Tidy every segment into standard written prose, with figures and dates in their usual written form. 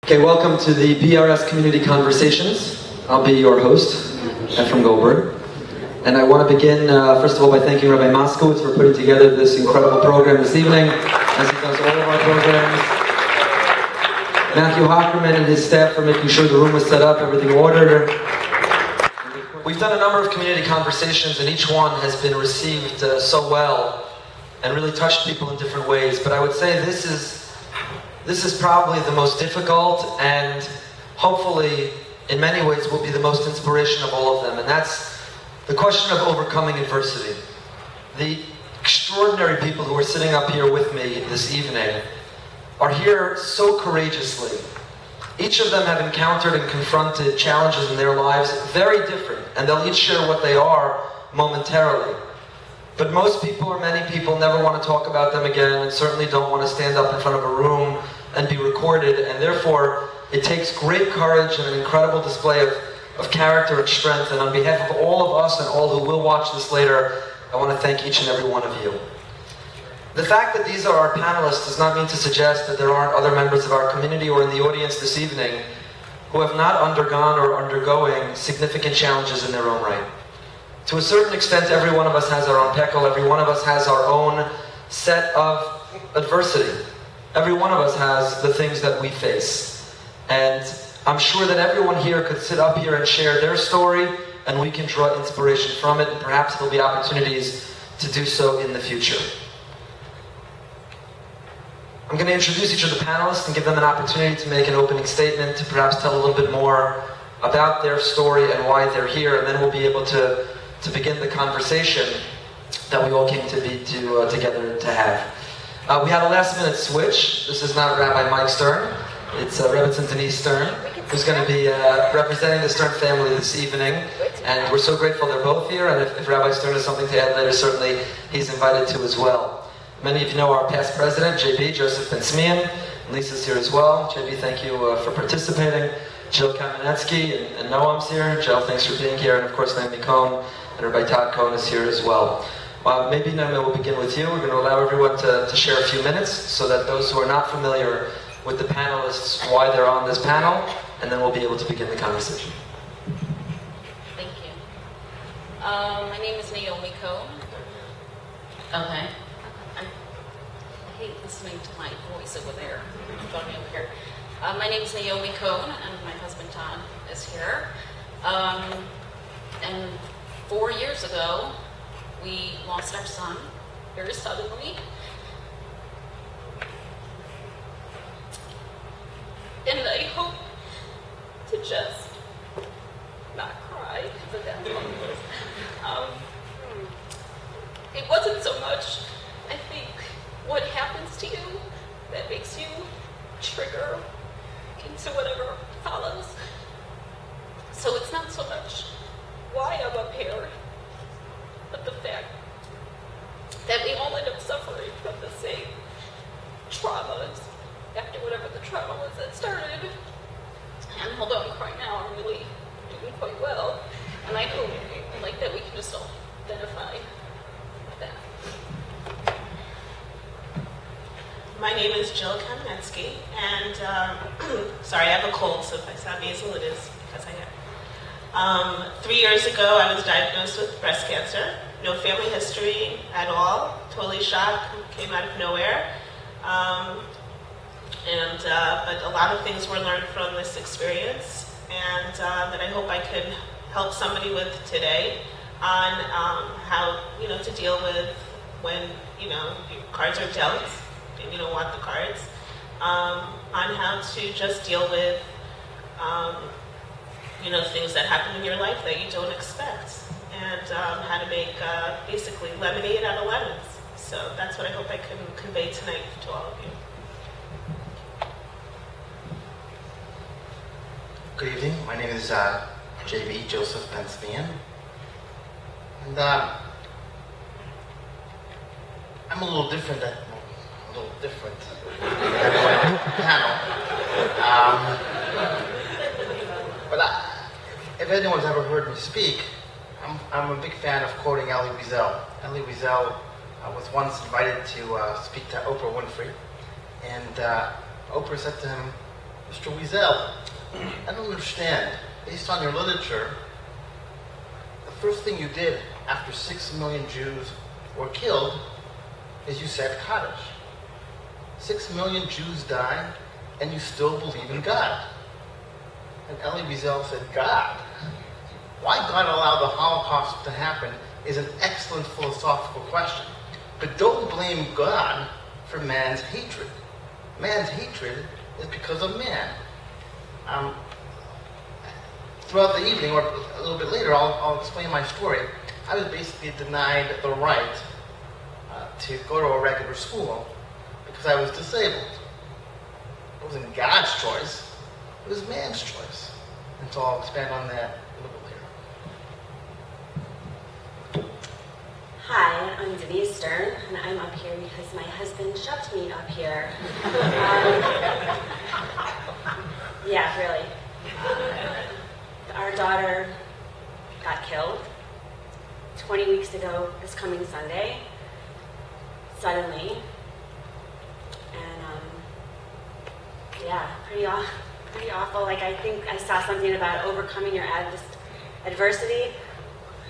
Okay, welcome to the BRS Community Conversations. I'll be your host, Ephraim Goldberg. And I want to begin, first of all, by thanking Rabbi Moskowitz for putting together this incredible program this evening, as he does all of our programs. Matthew Hockerman and his staff for making sure the room was set up, everything ordered. We've done a number of community conversations, and each one has been received so well and really touched people in different ways. But I would say this is probably the most difficult, and hopefully, in many ways, will be the most inspirational of all of them. And that's the question of overcoming adversity. The extraordinary people who are sitting up here with me this evening are here so courageously. Each of them have encountered and confronted challenges in their lives very different, and they'll each share what they are momentarily. But most people, or many people, never want to talk about them again, and certainly don't want to stand up in front of a room and be recorded, and therefore it takes great courage and an incredible display of character and strength. And on behalf of all of us and all who will watch this later, I want to thank each and every one of you. The fact that these are our panelists does not mean to suggest that there aren't other members of our community or in the audience this evening who have not undergone or undergoing significant challenges in their own right. To a certain extent, every one of us has our own peckle. Every one of us has our own set of adversity. Every one of us has the things that we face. And I'm sure that everyone here could sit up here and share their story, and we can draw inspiration from it, and perhaps there'll be opportunities to do so in the future. I'm going to introduce each of the panelists and give them an opportunity to make an opening statement, to perhaps tell a little bit more about their story and why they're here, and then we'll be able to begin the conversation that we all came together to have. We had a last-minute switch. This is not Rabbi Mike Stern. It's Rebbetzin Denise Stern, who's going to be representing the Stern family this evening. And we're so grateful they're both here, and if Rabbi Stern has something to add later, certainly he's invited to as well. Many of you know our past president, JB, Joseph Bensmihen. Lisa's here as well. JB, thank you for participating. Jill Kaminetzky and Noam's here. Jill, thanks for being here. And of course, Naomi Cohn and Rabbi Todd Cohn is here as well. Maybe, Naomi, we'll begin with you. We're going to allow everyone to share a few minutes so that those who are not familiar with the panelists, why they're on this panel, and then we'll be able to begin the conversation. Thank you. My name is Naomi Cohn. Okay. I hate listening to my voice over there. Going over here. My name is Naomi Cohn, and my husband Todd is here. And 4 years ago, we lost our son very suddenly. And I hope to just not cry because of that moment. It wasn't so much, I think, what happens to you that makes you trigger into whatever follows. So it's not so much why I'm up here, but the fact that we all end up suffering from the same traumas after whatever the trauma was that started. And although I'm crying now, I'm really doing quite well. And I hope like that we can just all identify with that. My name is Jill Kaminetzky, and sorry, I have a cold, so if I sound nasal, it is because I am. 3 years ago, I was diagnosed with breast cancer. No family history at all. Totally shocked. Came out of nowhere. But a lot of things were learned from this experience, and that I hope I could help somebody with today on how to deal with when your cards are dealt and you don't want the cards. On how to just deal with things that happen in your life that you don't expect, and how to make basically lemonade out of lemons. So that's what I hope I can convey tonight to all of you. Good evening. My name is JB, Joseph Bensmihen. And I'm a little different than my panel. But if anyone's ever heard me speak, I'm a big fan of quoting Elie Wiesel. Elie Wiesel was once invited to speak to Oprah Winfrey, and Oprah said to him, Mr. Wiesel, I don't understand. Based on your literature, the first thing you did after 6 million Jews were killed is you said Kaddish. 6 million Jews died, and you still believe in God. And Elie Wiesel said, God? Why God allowed the Holocaust to happen is an excellent philosophical question. But don't blame God for man's hatred. Man's hatred is because of man. Throughout the evening, or a little bit later, I'll explain my story. I was basically denied the right to go to a regular school because I was disabled. It wasn't God's choice, it was man's choice. And so I'll expand on that a little bit later. Hi, I'm Denise Stern, and I'm up here because my husband shoved me up here. Yeah, really. Our daughter got killed 20 weeks ago this coming Sunday, suddenly. And yeah, pretty awful. Like, I think I saw something about overcoming your adversity.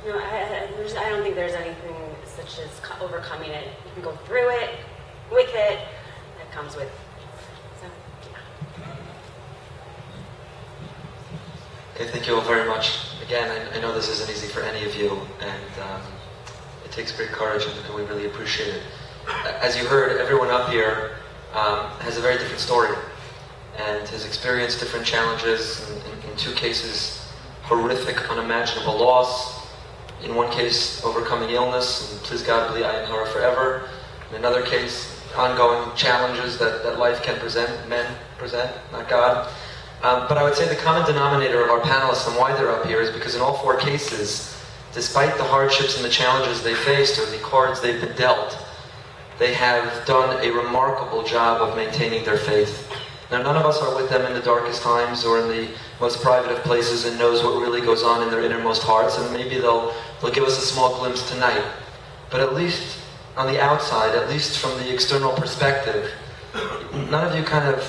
No, I don't think there's anything such as overcoming it. You can go through it, with it, that comes with. So, yeah. Okay, thank you all very much. Again, I know this isn't easy for any of you, and it takes great courage, and we really appreciate it. As you heard, everyone up here has a very different story, and has experienced different challenges. In two cases, horrific, unimaginable loss. In one case, overcoming illness, and please God, believe I am her forever. In another case, ongoing challenges that life can present, men present, not God. But I would say the common denominator of our panelists and why they're up here is because in all four cases, despite the hardships and the challenges they faced or the cards they've been dealt, they have done a remarkable job of maintaining their faith. Now, none of us are with them in the darkest times or in the most private of places and knows what really goes on in their innermost hearts, and maybe they'll give us a small glimpse tonight. But at least on the outside, at least from the external perspective, none of you kind of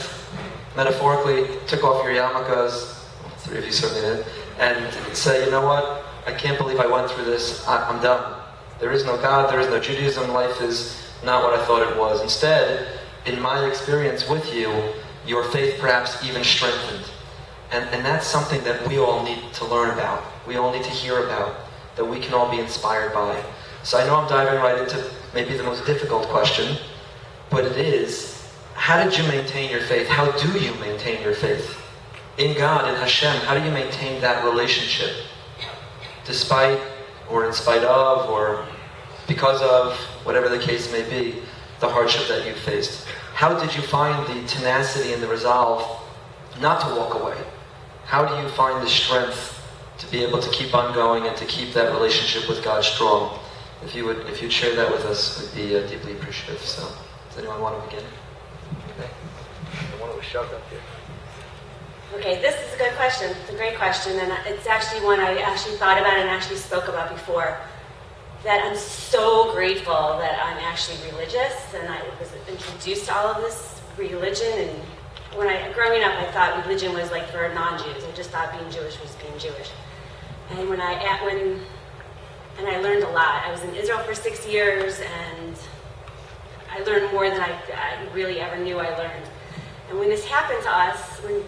metaphorically took off your yarmulkes, 3 of you certainly did, and say, you know what, I can't believe I went through this, I'm done. There is no God, there is no Judaism, life is not what I thought it was. Instead, in my experience with you, your faith perhaps even strengthened. And that's something that we all need to learn about. We all need to hear about, that we can all be inspired by. So I know I'm diving right into maybe the most difficult question, but it is, how did you maintain your faith? How do you maintain your faith? In God, in Hashem, how do you maintain that relationship? Despite, or in spite of, or because of, whatever the case may be, the hardship that you faced. How did you find the tenacity and the resolve not to walk away? How do you find the strength to be able to keep on going and to keep that relationship with God strong? If you'd share that with us, we'd be deeply appreciative. So, does anyone want to begin? Okay. The one that was shoved up here. Okay, this is a good question. It's a great question, and it's actually one I actually thought about and actually spoke about before. That I'm so grateful that I'm actually religious, and I was introduced to all of this religion. And growing up, I thought religion was like for non-Jews. I just thought being Jewish was being Jewish. And and I learned a lot. I was in Israel for 6 years, and I learned more than I really ever knew I learned. And when this happened to us, when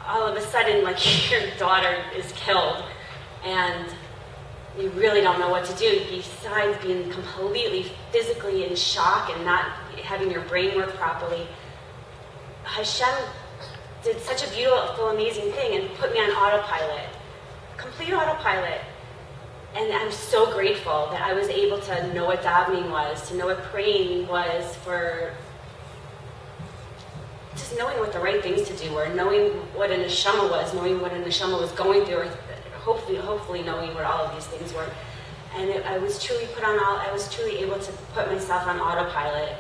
all of a sudden, like, your daughter is killed, and you really don't know what to do, besides being completely physically in shock and not having your brain work properly. Hashem did such a beautiful, amazing thing and put me on autopilot, complete autopilot. And I'm so grateful that I was able to know what davening was, to know what praying was, for just knowing what the right things to do, or knowing what a neshama was, knowing what a neshama was going through, or hopefully knowing what all of these things were. And I was truly able to put myself on autopilot.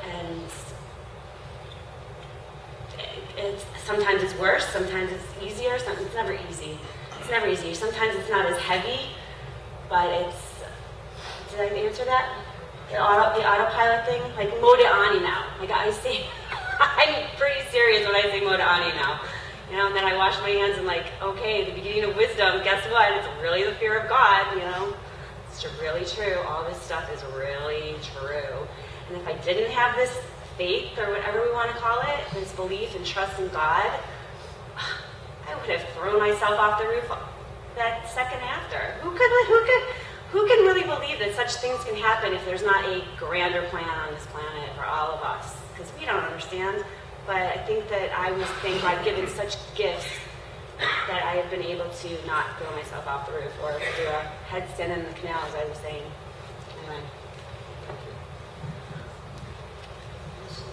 And sometimes it's worse, sometimes it's easier, it's never easy. It's never easy. Sometimes it's not as heavy, but did I answer that? The autopilot thing? Like, Moda'ani now. Like, I say, I'm pretty serious when I say Moda'ani now. You know, and then I wash my hands and like, okay, the beginning of wisdom, guess what? It's really the fear of God, you know. It's really true. All this stuff is really true. And if I didn't have this faith, or whatever we want to call it, this belief and trust in God, I would have thrown myself off the roof that second after. Who can really believe that such things can happen if there's not a grander plan on this planet for all of us? Because we don't understand. But I think that I was thankful I've given such gifts that I have been able to not throw myself off the roof or do a headstand in the canal, as I was saying. Anyway.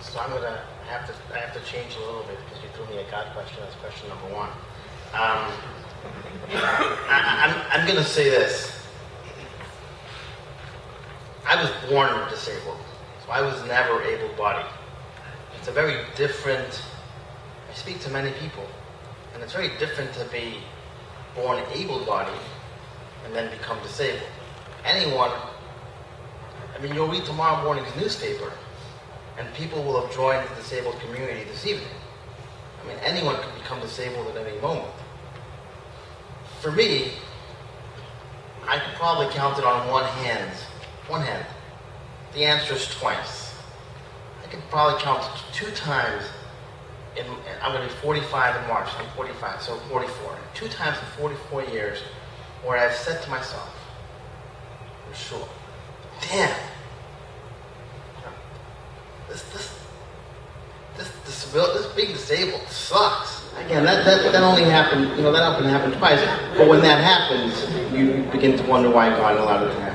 So I'm gonna have to change a little bit because you threw me a God question. That's question number one. I'm gonna say this. I was born disabled, so I was never able-bodied. It's a very different. I speak to many people, and it's very different to be born able-bodied and then become disabled. Anyone. I mean, you'll read tomorrow morning's newspaper, and people will have joined the disabled community this evening. I mean, anyone can become disabled at any moment. For me, I could probably count it on one hand. The answer is twice. I could probably count 2 times. I'm going to be 45 in March. I'm 45, so 44. 2 times in 44 years where I've said to myself, for sure, damn, this being disabled sucks. Again, that only happened, that often happened twice. But when that happens, you begin to wonder why God allowed it to happen.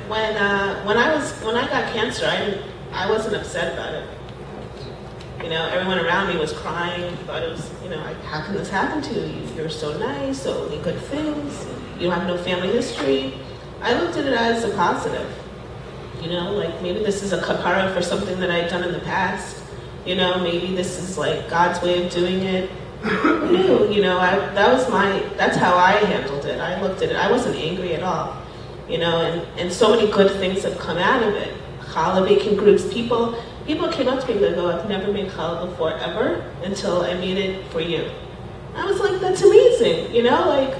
When I got cancer, I wasn't upset about it. Everyone around me was crying. Thought it was, how can this happen to you? You're so nice, so many good things. You have no family history. I looked at it as a positive. Like maybe this is a kapara for something that I'd done in the past. Maybe this is like God's way of doing it. Who knew? That's how I handled it. I looked at it. I wasn't angry at all. And so many good things have come out of it. Challah baking groups, people came up to me and they go, I've never made challah before ever until I made it for you. I was like, that's amazing. Like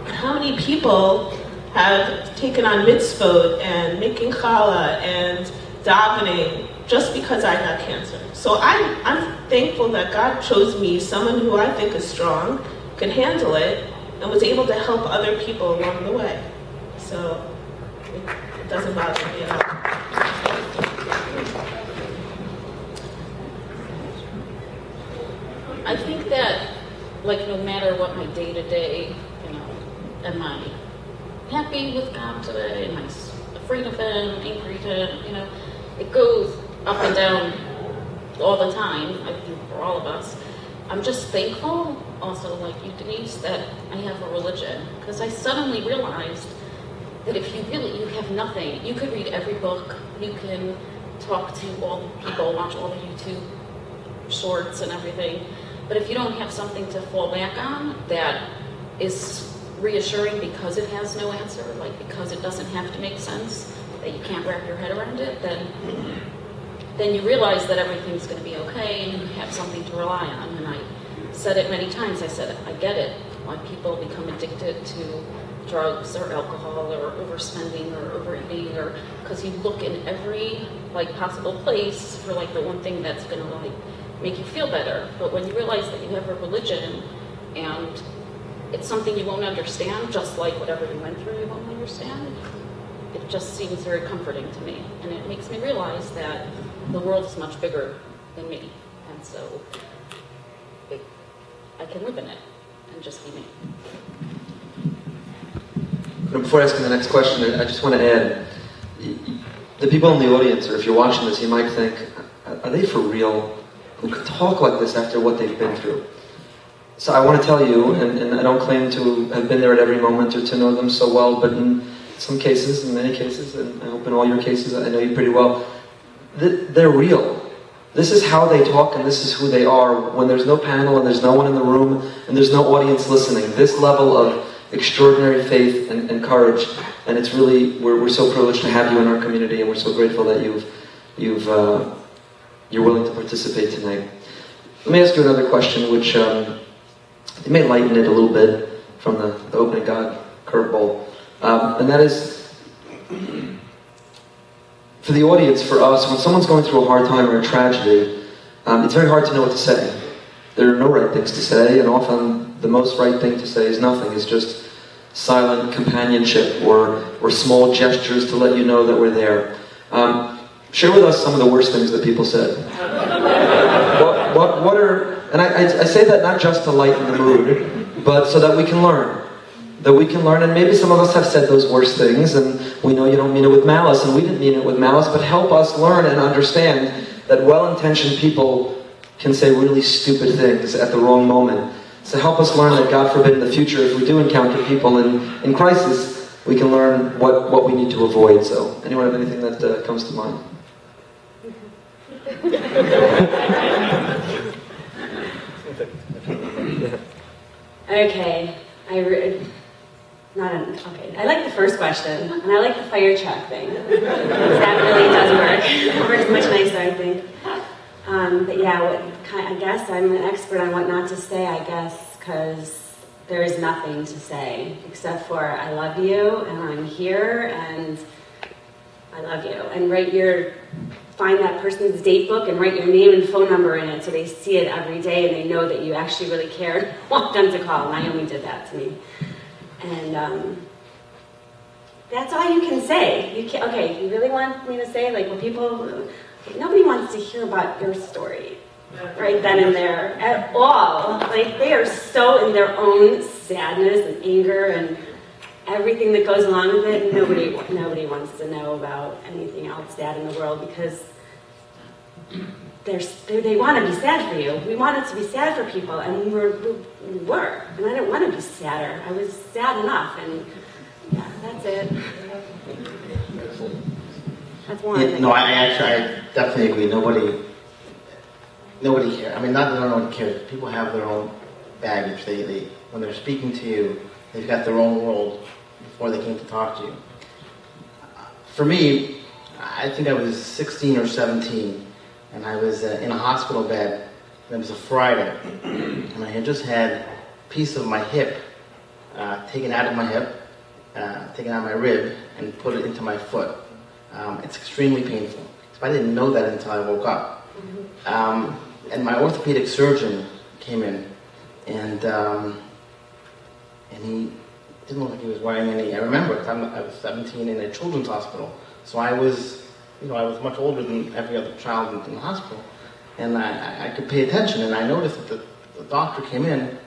how many people have taken on mitzvot and making challah and davening just because I got cancer. So I'm thankful that God chose me, someone who I think is strong, could handle it, and was able to help other people along the way. So it doesn't bother me at all. I think that, no matter what my day-to-day, am I happy with God today? Am I afraid of Him, angry to Him? It goes up and down all the time, I think, for all of us. I'm just thankful, also like you, Denise, that I have a religion, because I suddenly realized that if you have nothing, you could read every book, you can talk to all the people, watch all the YouTube shorts and everything, but if you don't have something to fall back on that is reassuring because it has no answer, because it doesn't have to make sense, that you can't wrap your head around it, then you realize that everything's going to be okay and you have something to rely on. And I said it many times, I said, I get it, why people become addicted to drugs or alcohol or overspending or overeating, or because you look in every possible place for the one thing that's going to make you feel better. But when you realize that you have a religion and it's something you won't understand, just like whatever you went through you won't understand, it just seems very comforting to me. And it makes me realize that the world is much bigger than me. And so I can live in it and just be me. Before asking the next question, I just want to add, the people in the audience, or if you're watching this, you might think, are they for real? Who could talk like this after what they've been through? So I want to tell you, and I don't claim to have been there at every moment or to know them so well, but in some cases, in many cases, and I hope in all your cases, I know you pretty well, they're real. This is how they talk and this is who they are when there's no panel and there's no one in the room and there's no audience listening. This level of extraordinary faith and courage, and it's really, we're so privileged to have you in our community, and we're so grateful that you've you're willing to participate tonight. Let me ask you another question, which it may lighten it a little bit from the opening God curveball. And that is, for the audience, for us, when someone's going through a hard time or a tragedy, it's very hard to know what to say. There are no right things to say, and often the most right thing to say is nothing. It's just silent companionship or small gestures to let you know that we're there. Share with us some of the worst things that people said. What are, and I say that not just to lighten the mood, but so that we can learn. That we can learn, and maybe some of us have said those worst things, and we know you don't mean it with malice, and we didn't mean it with malice, but help us learn and understand that well-intentioned people can say really stupid things at the wrong moment. So help us learn that, God forbid, in the future, if we do encounter people in crisis, we can learn what we need to avoid. So, anyone have anything that comes to mind? Okay, I like the first question, and I like the fire truck thing. That really does work. It works much nicer, I think. But yeah, I guess I'm an expert on what not to say, I guess, because there is nothing to say, except for I love you, and I'm here, and I love you. And find that person's date book and write your name and phone number in it so they see it every day and they know that you actually really care and want them to call. Naomi did that to me. And that's all you can say. You really want me to say, like, nobody wants to hear about your story right then and there at all. Like, they are so in their own sadness and anger and everything that goes along with it. Nobody wants to know about anything else sad in the world because they want to be sad for you. We wanted to be sad for people, and we were. And I didn't want to be sadder. I was sad enough, and yeah, that's it. That's one. Yeah, no, I definitely agree. Nobody cares. I mean, not that no one cares. People have their own baggage. They when they're speaking to you, they've got their own world before they came to talk to you. For me, I think I was 16 or 17, and I was in a hospital bed, and it was a Friday, and I had just had a piece of my hip taken out of my hip, taken out of my rib, and put it into my foot. It's extremely painful. So I didn't know that until I woke up. And my orthopedic surgeon came in, and he didn't look like he was wearing any. I remember I was 17 in a children's hospital, so I was much older than every other child in the hospital, and I could pay attention. And I noticed that the doctor came in,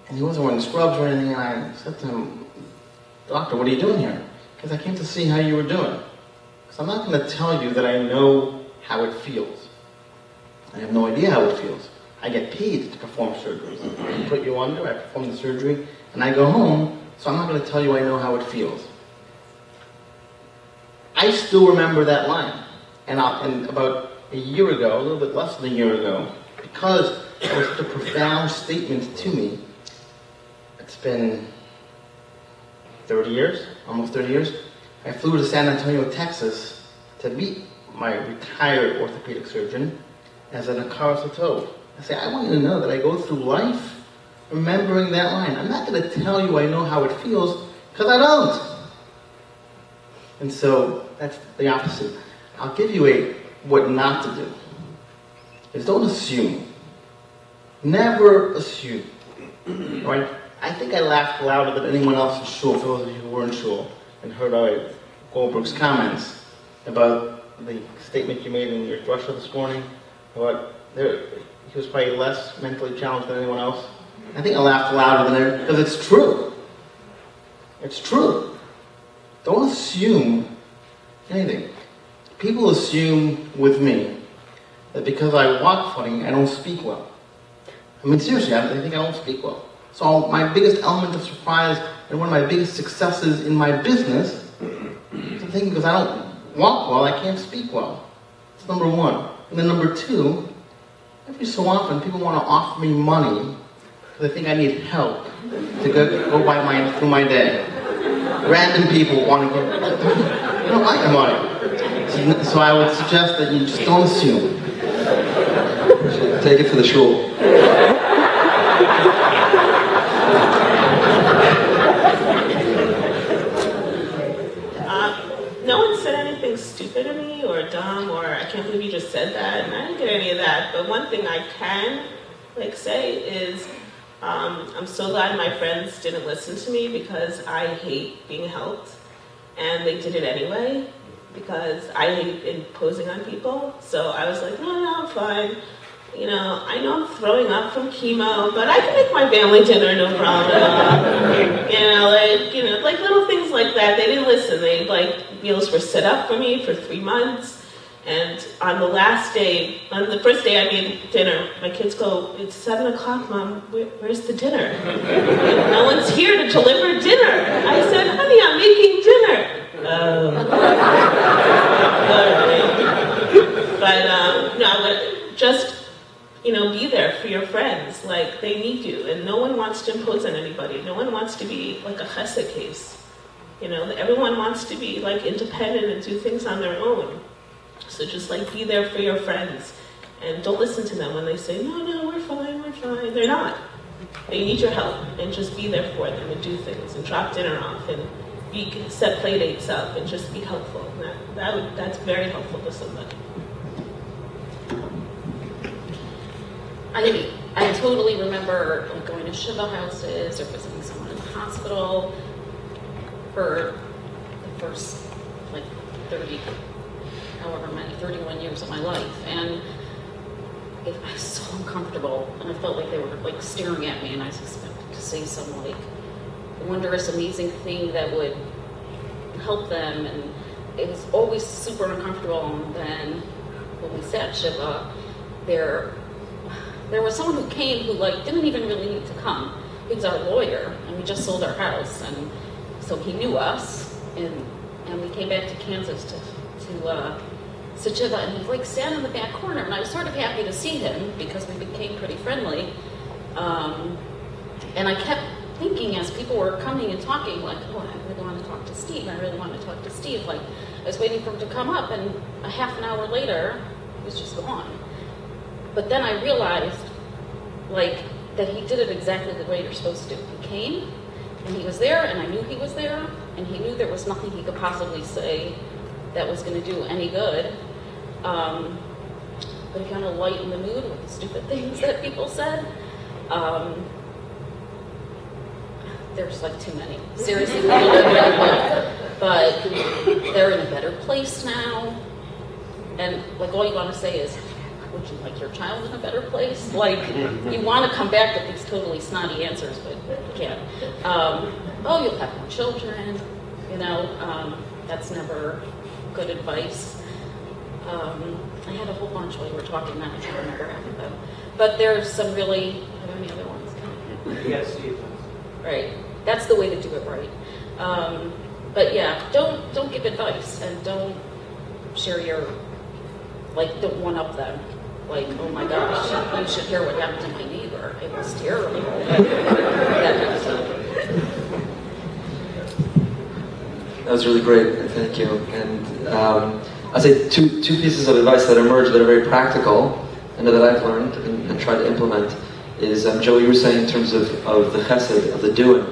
and he wasn't wearing scrubs or anything. And I said to him, "Doctor, what are you doing here?" Because I came to see how you were doing. Because I'm not going to tell you that I know how it feels. I have no idea how it feels. I get paid to perform surgeries. I put you under, I perform the surgery, and I go home, so I'm not going to tell you I know how it feels. I still remember that line. And about a year ago, a little bit less than a year ago, because it was such a profound statement to me, it's been 30 years, almost 30 years, I flew to San Antonio, Texas to meet my retired orthopedic surgeon as an Akara. I say, I want you to know that I go through life remembering that line. I'm not going to tell you I know how it feels, because I don't. And so, that's the opposite. I'll give you what not to do. Is don't assume. Never assume. Right? I think I laughed louder than anyone else in shul, for those of you who were in shul, and heard Goldberg's comments about the statement you made in your drasha this morning, about he was probably less mentally challenged than anyone else. I think I laughed louder than everyone, because it's true. It's true. Don't assume anything. People assume with me that because I walk funny, I don't speak well. I mean, seriously, I think I don't speak well. So my biggest element of surprise and one of my biggest successes in my business is I think because I don't walk well, I can't speak well. That's number one. And then number two, every so often people want to offer me money because they think I need help to go through my day. Random people want to give, I don't like the money. So I would suggest that you just don't assume. Take it for the shul. No one said anything stupid to me or dumb or I can't believe you just said that, and I didn't get any of that. But one thing I can say is I'm so glad my friends didn't listen to me because I hate being helped, and they did it anyway because I hate imposing on people. So I was like, no, I'm fine. I know I'm throwing up from chemo, but I can make my family dinner, no problem at all. Like little things like that. They didn't listen. Meals were set up for me for 3 months. And on the first day I made dinner, my kids go, it's 7 o'clock, Mom, where's the dinner? No one's here to deliver dinner. I said, honey, I'm making dinner. Be there for your friends. Like, they need you, and no one wants to impose on anybody. No one wants to be like a chesed case. Everyone wants to be like independent and do things on their own. So just be there for your friends, and don't listen to them when they say, no, we're fine. They're not. They need your help, and just be there for them and do things and drop dinner off and set play dates up and just be helpful. That's very helpful to somebody. I totally remember going to Shiva houses or visiting someone in the hospital for the first 31 years of my life, and it was so uncomfortable, and I felt like they were staring at me, and I was expected to say some wondrous, amazing thing that would help them, and it was always super uncomfortable. And then when we sat Shiva, there was someone who came who didn't even really need to come. He was our lawyer, and we just sold our house, and so he knew us, and we came back to Kansas to Shiva, and he sat in the back corner, and I was sort of happy to see him because we became pretty friendly. And I kept thinking as people were coming and talking, I really want to talk to Steve. I really want to talk to Steve. I was waiting for him to come up, and a half an hour later, he was just gone. But then I realized, that he did it exactly the way you're supposed to. He came, and he was there, and I knew he was there, and he knew there was nothing he could possibly say that was going to do any good. But he kind of lightened the mood with the stupid things that people said. There's too many. Seriously, people don't really know. But they're in a better place now. And all you want to say is, would you like your child in a better place? You want to come back with these totally snotty answers, but you can't. You'll have more children. That's never good advice. I had a whole bunch while you were talking, now I can't remember half of them. But there's some really, are there any other ones? Yes, Steve. Right. That's the way to do it right. But yeah, don't give advice, and don't share your, don't one-up them. Oh my gosh, you should hear what happened to my neighbor. It was terrible. That was really great, thank you. And I'd say two pieces of advice that emerged that are very practical and that I've learned and tried to implement is, Joe, you were saying in terms of the chesed, of the doing.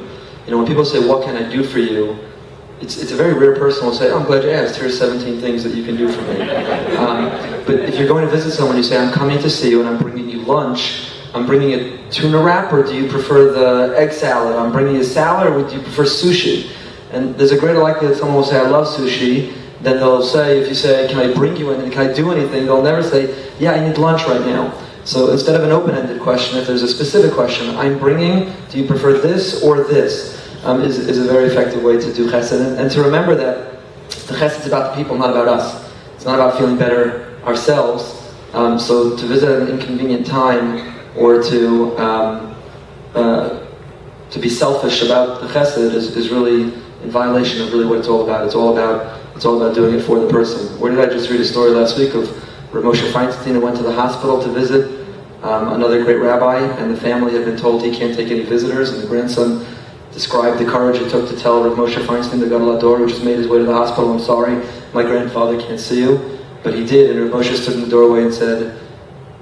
When people say, what can I do for you? It's a very rare person who will say, I'm glad you asked, here's 17 things that you can do for me. But if you're going to visit someone, you say, I'm coming to see you and I'm bringing you lunch. I'm bringing a tuna wrap, or do you prefer the egg salad? I'm bringing you a salad, or do you prefer sushi? And there's a greater likelihood that someone will say, I love sushi. Then they'll say, if you say, can I bring you anything? Can I do anything? They'll never say, yeah, I need lunch right now. So instead of an open-ended question, if there's a specific question, I'm bringing, do you prefer this or this? Is a very effective way to do chesed. And to remember that the chesed is about the people, not about us. It's not about feeling better ourselves. So to visit at an inconvenient time, or to be selfish about the chesed is really in violation of really what it's all about. It's all about doing it for the person. Where did I just read a story last week of Rav Moshe Feinstein, who went to the hospital to visit another great rabbi, and the family had been told he can't take any visitors, and the grandson described the courage it took to tell Rav Moshe Feinstein, the Gadol Hador, who just made his way to the hospital, I'm sorry, my grandfather can't see you, but he did, and Rav Moshe stood in the doorway and said,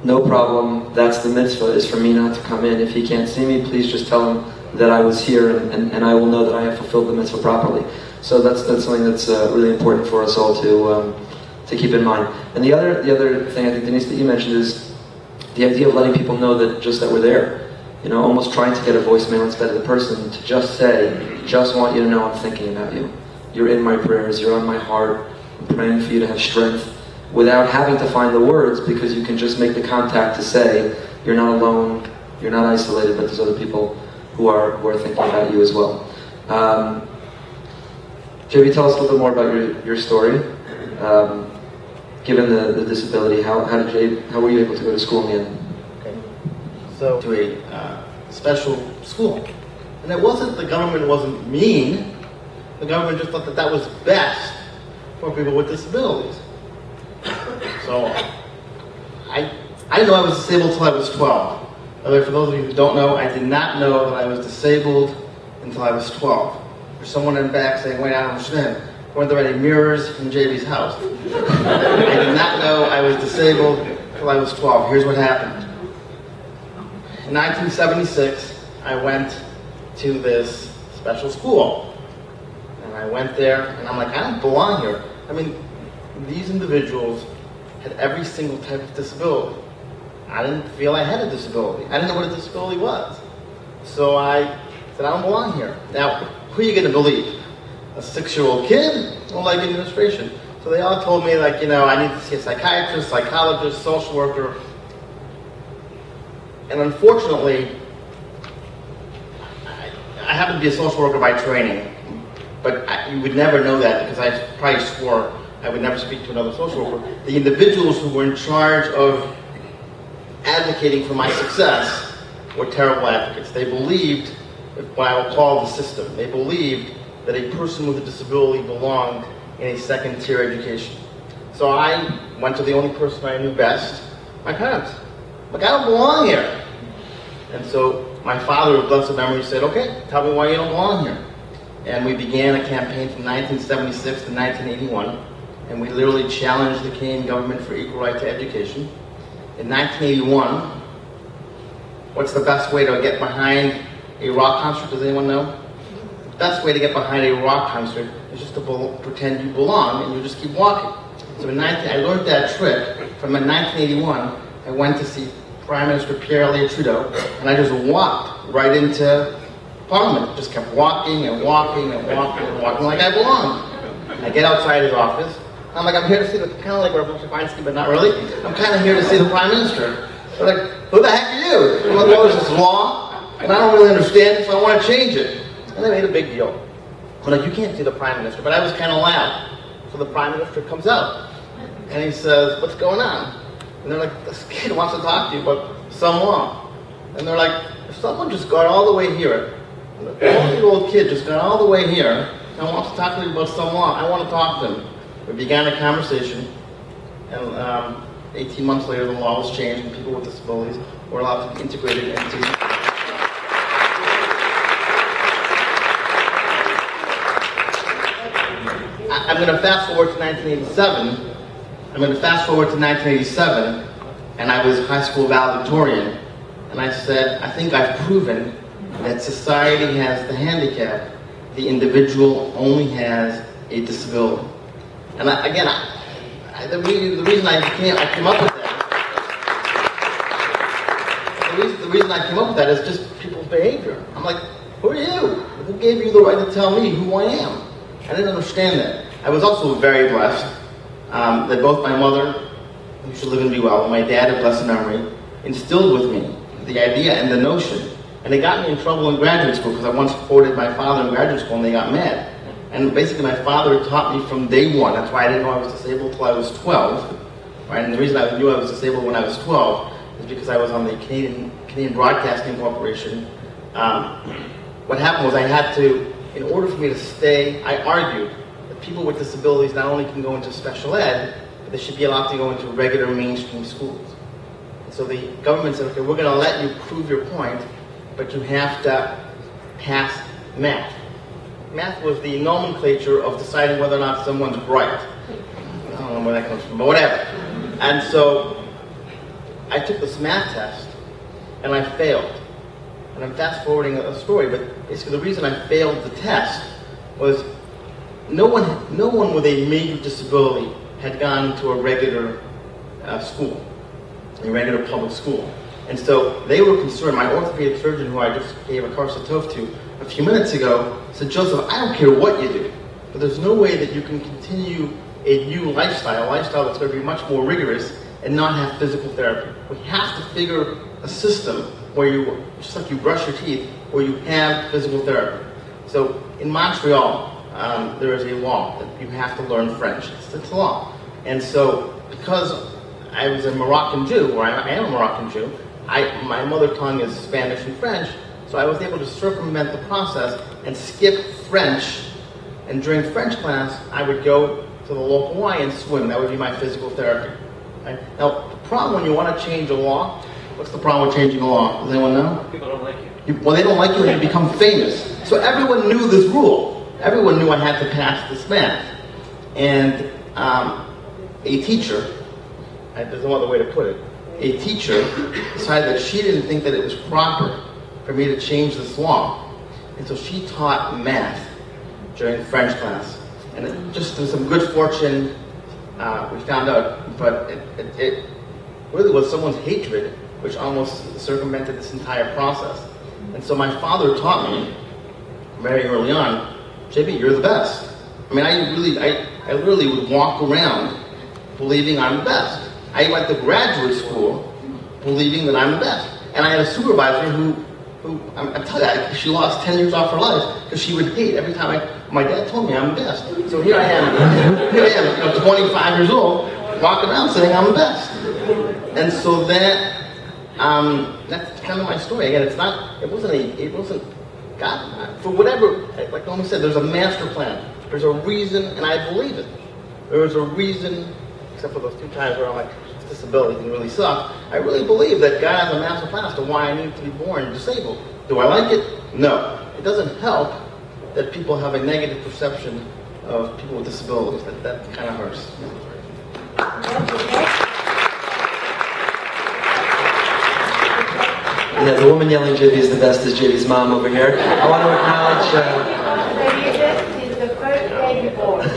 no problem, that's the mitzvah, is for me not to come in. If he can't see me, please just tell him that I was here, and I will know that I have fulfilled the mitzvah properly. So that's something that's really important for us all to keep in mind. And the other thing I think, Denise, that you mentioned is the idea of letting people know that we're there. You know, almost trying to get a voicemail instead of the person to just say, just want you to know I'm thinking about you. You're in my prayers, you're on my heart, I'm praying for you to have strength, without having to find the words, because you can just make the contact to say, you're not alone, you're not isolated, but there's other people who are thinking about you as well. JB, tell us a little bit more about your story. Given the disability, how were you able to go to school in the end? Okay. So, to a special school. And the government wasn't mean, the government just thought that was best for people with disabilities. So, I didn't know I was disabled until I was 12. For those of you who don't know, I did not know that I was disabled until I was 12. There's someone in the back saying, wait, I don't understand. Weren't there any mirrors in JB's house? I did not know I was disabled until I was 12. Here's what happened. In 1976, I went to this special school. And I went there, and I'm like, I don't belong here. I mean, these individuals had every single type of disability. I didn't feel I had a disability. I didn't know what a disability was. So I said, I don't belong here. Now, who are you going to believe? A 6-year-old kid or like administration? So they all told me, like, you know, I need to see a psychiatrist, psychologist, social worker. And unfortunately, I happen to be a social worker by training, but you would never know that because I probably swore I would never speak to another social worker. The individuals who were in charge of advocating for my success were terrible advocates. They believed what I would call the system. They believed that a person with a disability belonged in a second-tier education. So I went to the only person I knew best, my parents. Like, I don't belong here. And so my father, of blessed memory, said, okay, tell me why you don't belong here. And we began a campaign from 1976 to 1981, and we literally challenged the Canadian government for equal right to education. In 1981, what's the best way to get behind a rock concert? Does anyone know? The best way to get behind a rock concert is just to pretend you belong, and you just keep walking. So I learned that trick from 1981. I went to see Prime Minister Pierre Trudeau, and I just walked right into Parliament. Just kept walking and walking and walking and walking like I belonged. I get outside his office. I'm like, I'm here to see kind of like Reverend Kaminetzky, but not really. I'm kind of here to see the Prime Minister. They're like, who the heck are you? I'm like, well, there's this law, and I don't really understand it, so I want to change it. And they made a big deal. I'm like, you can't see the Prime Minister, but I was kind of loud. So the Prime Minister comes out, and he says, what's going on? And they're like, this kid wants to talk to you about some law. And they're like, if someone just got all the way here, a 12-year-old kid just got all the way here, and wants to talk to you about some law, I want to talk to him. We began a conversation, and 18 months later the law was changed and people with disabilities were allowed to be integrated into I'm going to fast forward to 1987. I'm going to fast forward to 1987, and I was a high school valedictorian, and I said, I think I've proven that society has the handicap, the individual only has a disability. And the reason I came up with that, the reason I came up with that is just people's behavior. I'm like, who are you? Who gave you the right to tell me who I am? I didn't understand that. I was also very blessed that both my mother, who should live and be well, and my dad, of blessed memory, instilled with me the idea and the notion. And it got me in trouble in graduate school because I once quoted my father in graduate school and they got mad. And basically my father taught me from day one. That's why I didn't know I was disabled until I was 12. Right? And the reason I knew I was disabled when I was 12 is because I was on the Canadian Broadcasting Corporation. What happened was I had to, in order for me to stay, I argued that people with disabilities not only can go into special ed, but they should be allowed to go into regular mainstream schools. And so the government said, okay, we're going to let you prove your point, but you have to pass math. Math was the nomenclature of deciding whether or not someone's bright. know where that comes from, but whatever. And so I took this math test, and I failed. And I'm fast forwarding a story, but basically the reason I failed the test was no one with a major disability had gone to a regular school, a regular public school. And so they were concerned. My orthopedic surgeon, who I just gave a Karsatov to a few minutes ago, said, Joseph, I don't care what you do, but there's no way that you can continue a new lifestyle, a lifestyle that's going to be much more rigorous and not have physical therapy. We have to figure a system where you, just like you brush your teeth, where you have physical therapy. So in Montreal, there is a law that you have to learn French. It's a law. And so because I was a Moroccan Jew, or I am a Moroccan Jew, my mother tongue is Spanish and French, so I was able to circumvent the process and skip French. And during French class, I would go to the local Y and swim. That would be my physical therapy. Right? Now, the problem when you want to change a law, what's the problem with changing a law? Does anyone know? People don't like you. Well, they don't like you and you become famous. So everyone knew this rule. Everyone knew I had to pass this math. And a teacher, there's no other way to put it, a teacher decided that she didn't think that it was proper for me to change this law. And so she taught math during French class. And it just through some good fortune, we found out, but it really was someone's hatred which almost circumvented this entire process. And so my father taught me very early on, JB, you're the best. I mean, I literally would walk around believing I'm the best. I went to graduate school believing that I'm the best. And I had a supervisor who I'm telling you, she lost 10 years off her life because she would hate every time my dad told me I'm the best. So here I am, 25 years old, walking around saying I'm the best. And so that's kind of my story. Again, it wasn't God, for whatever, like Naomi said, there's a master plan. There's a reason, and I believe it. There's a reason, except for those 2 times where I'm like, this disability thing really sucks. I really believe that God has a master plan as to why I need to be born disabled. Do I like it? No. It doesn't help that people have a negative perception of people with disabilities. That kind of hurts. Yeah, the woman yelling JB is the best is JB's mom over here. I want to acknowledge... is the first baby born.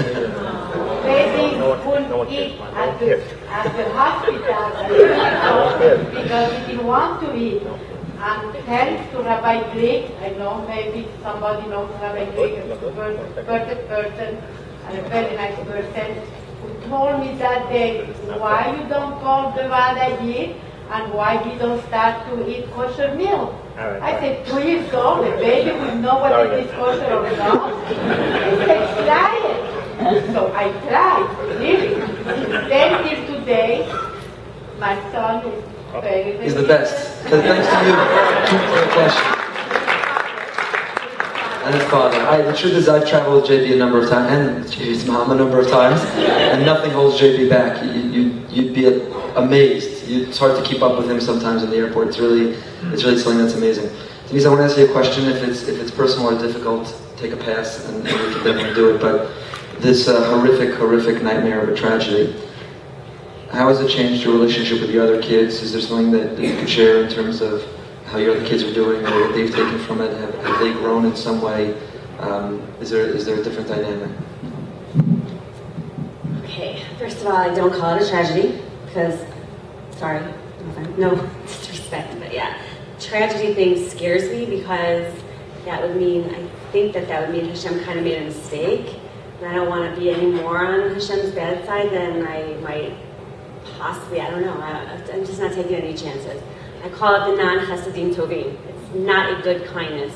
Baby couldn't eat at the hospital because he didn't want to eat. And thanks to Rabbi Glick, I know maybe somebody knows Rabbi Glick, a perfect person and a very nice person, who told me that day, why you don't call the one I eat? And why he don't start to eat kosher milk? I said, 2 years old, the baby will know whether it is kosher or not. I said, try it. So I tried, really. Then till today, my son is very He's the best. Thanks to you for the question. And his father. The truth is I've traveled with JB a number of times, and JB's mom a number of times, and nothing holds JB back. You'd be amazed. It's hard to keep up with him sometimes in the airport. It's really something that's amazing. Denise, I want to ask you a question. If it's personal or difficult, take a pass, and we can definitely do it. But this horrific nightmare of a tragedy, how has it changed your relationship with the other kids? Is there something that you could share in terms of how your other kids are doing, or what they've taken from it? Have they grown in some way? Is there a different dynamic? Okay, first of all, I don't call it a tragedy because, sorry, no disrespect, but yeah, tragedy thing scares me because that would mean, I think that would mean Hashem kind of made a mistake, and I don't want to be any more on Hashem's bad side than I might possibly, I don't know, I'm just not taking any chances. I call it the non-chesedim tovim. It's not a good kindness.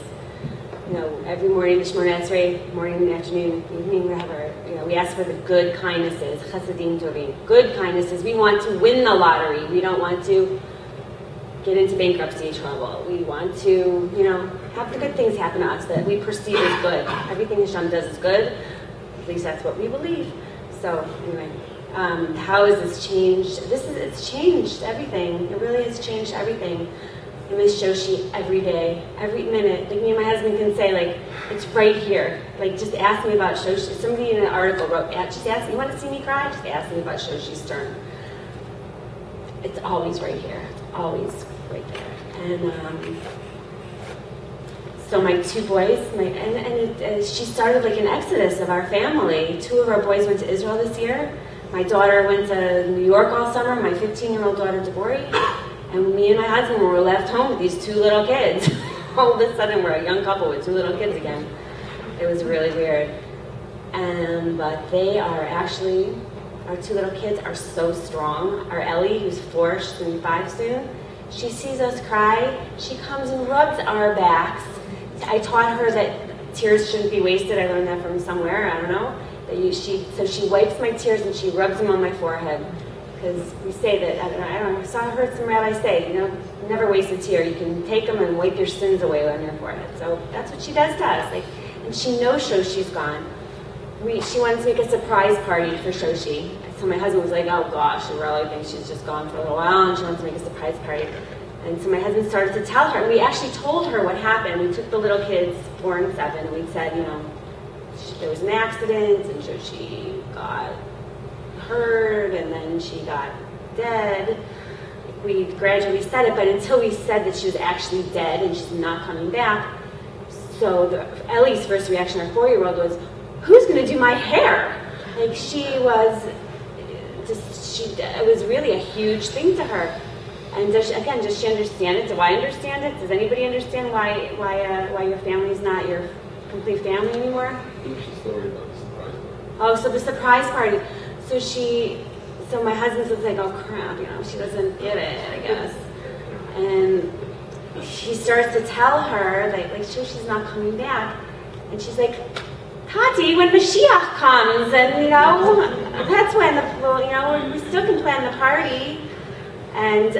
You know, every morning, the Shemona Esrei, morning, afternoon, evening, whatever, you know, we ask for the good kindnesses, chesedim tovim. Good kindnesses. We want to win the lottery. We don't want to get into bankruptcy trouble. We want to, you know, have the good things happen to us that we perceive as good. Everything Hashem does is good. At least that's what we believe. So, anyway. How has this changed? It's changed everything. It really has changed everything. I miss Shoshi every day, every minute. Like me and my husband can say, like, it's right here. Like, just ask me about Shoshi. Somebody in an article wrote, just ask me, you want to see me cry? Just ask me about Shoshi Stern. It's always right here, always right there. And so my two boys, she started like an exodus of our family. 2 of our boys went to Israel this year. My daughter went to New York all summer, my 15-year-old daughter, Broide. And me and my husband were left home with these 2 little kids. All of a sudden, we're a young couple with 2 little kids again. It was really weird. But they are actually, our 2 little kids are so strong. Our Ellie, who's 4, she's going to be 5 soon, she sees us cry. She comes and rubs our backs. I taught her that tears shouldn't be wasted. I learned that from somewhere, I don't know. So she wipes my tears and she rubs them on my forehead. Because we say that, I heard some rabbis say, never waste a tear. You can take them and wipe your sins away on your forehead. So that's what she does to us. And she knows Shoshi's gone. She wanted to make a surprise party for Shoshi. So my husband was like, oh gosh, I really think she's just gone for a little while and she wants to make a surprise party. And so my husband started to tell her. We actually told her what happened. We took the little kids, 4 and 7, and we said, there was an accident and Shoshi got hurt and then she got dead. We gradually said it, but until we said that she was actually dead and she's not coming back, so Ellie's first reaction, our 4-year-old, was, who's going to do my hair? Like, it was really a huge thing to her. And does she understand it? Do I understand it? Does anybody understand why your family's not your complete family anymore? I think she's worried about the surprise party. Oh, so the surprise party. So my husband was like, oh crap, she doesn't get it, I guess. And he starts to tell her, like she's not coming back. And she's like, Tati, when Mashiach comes, and that's when we still can plan the party. And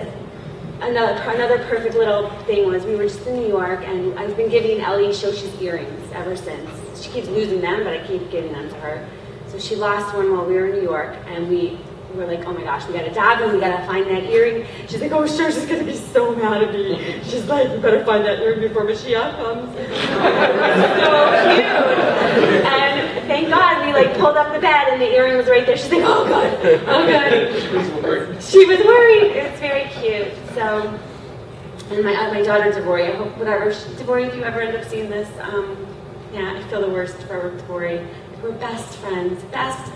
another perfect little thing was, we were just in New York, and I've been giving Ellie Shoshi's earrings ever since. She keeps losing them, but I keep giving them to her. So she lost one while we were in New York, and we were like, oh my gosh, we gotta dive in, we gotta find that earring. She's like, oh sure, she's gonna be so mad at me. She's like, we better find that earring before Mashiach comes. It was so cute. And thank God we pulled up the bed and the earring was right there. She's like, oh good, oh good. She was worried. It was very cute. So, and my daughter Devorah, I hope Devorah, if you ever end up seeing this, I feel the worst for Devorah. We're best friends, best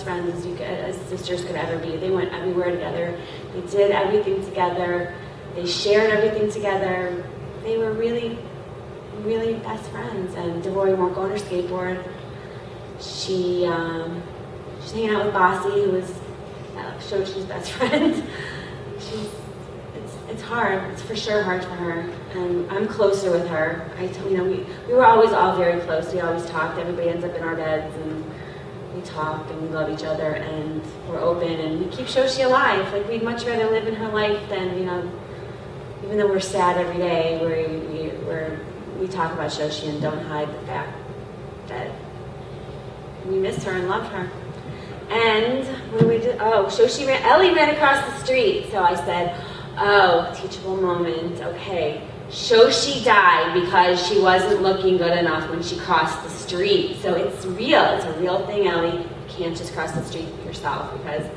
friends as sisters could ever be. They went everywhere together. They did everything together. They shared everything together. They were really, really best friends. And Devorah won't go on her skateboard. She's hanging out with Bossy, who was Shoshi's best friend. It's hard. It's for sure hard for her. And I'm closer with her. We were always all very close. We always talked. Everybody ends up in our beds, and we talk, and we love each other, and we're open, and we keep Shoshi alive. Like, we'd much rather live in her life than, even though we're sad every day, we talk about Shoshi and don't hide the fact that we miss her and love her. And when we did, Ellie ran across the street, so I said, oh, teachable moment, okay. Shoshi died because she wasn't looking good enough when she crossed the street. So it's real. It's a real thing, Ellie. You can't just cross the street yourself because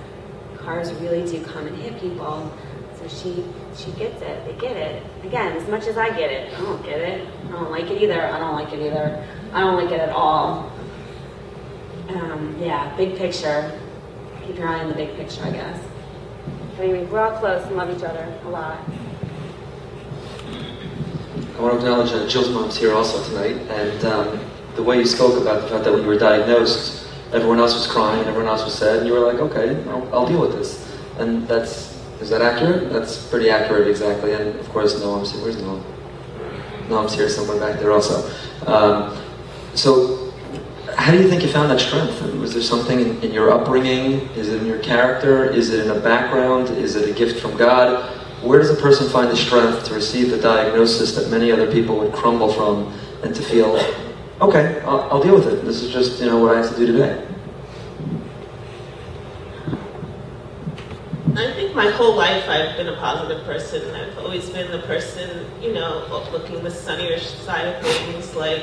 cars really do come and hit people. So she gets it. They get it. Again, as much as I get it, I don't get it. I don't like it either. I don't like it either. I don't like it at all. Big picture. Keep your eye on the big picture, I guess. Anyway, we're all close and love each other a lot. I want to acknowledge Jill's mom's here also tonight, and the way you spoke about the fact that when you were diagnosed, everyone else was crying, everyone else was sad, and you were like, okay, I'll deal with this. And is that accurate? That's pretty accurate, exactly. And of course, Noam's here. Where's Noam? Noam's here somewhere back there also. So, how do you think you found that strength? Was there something in your upbringing? Is it in your character? Is it in a background? Is it a gift from God? Where does a person find the strength to receive the diagnosis that many other people would crumble from, and to feel, okay, I'll deal with it. This is just, what I have to do today. I think my whole life I've been a positive person. I've always been the person, you know, looking the sunnier side of things, like,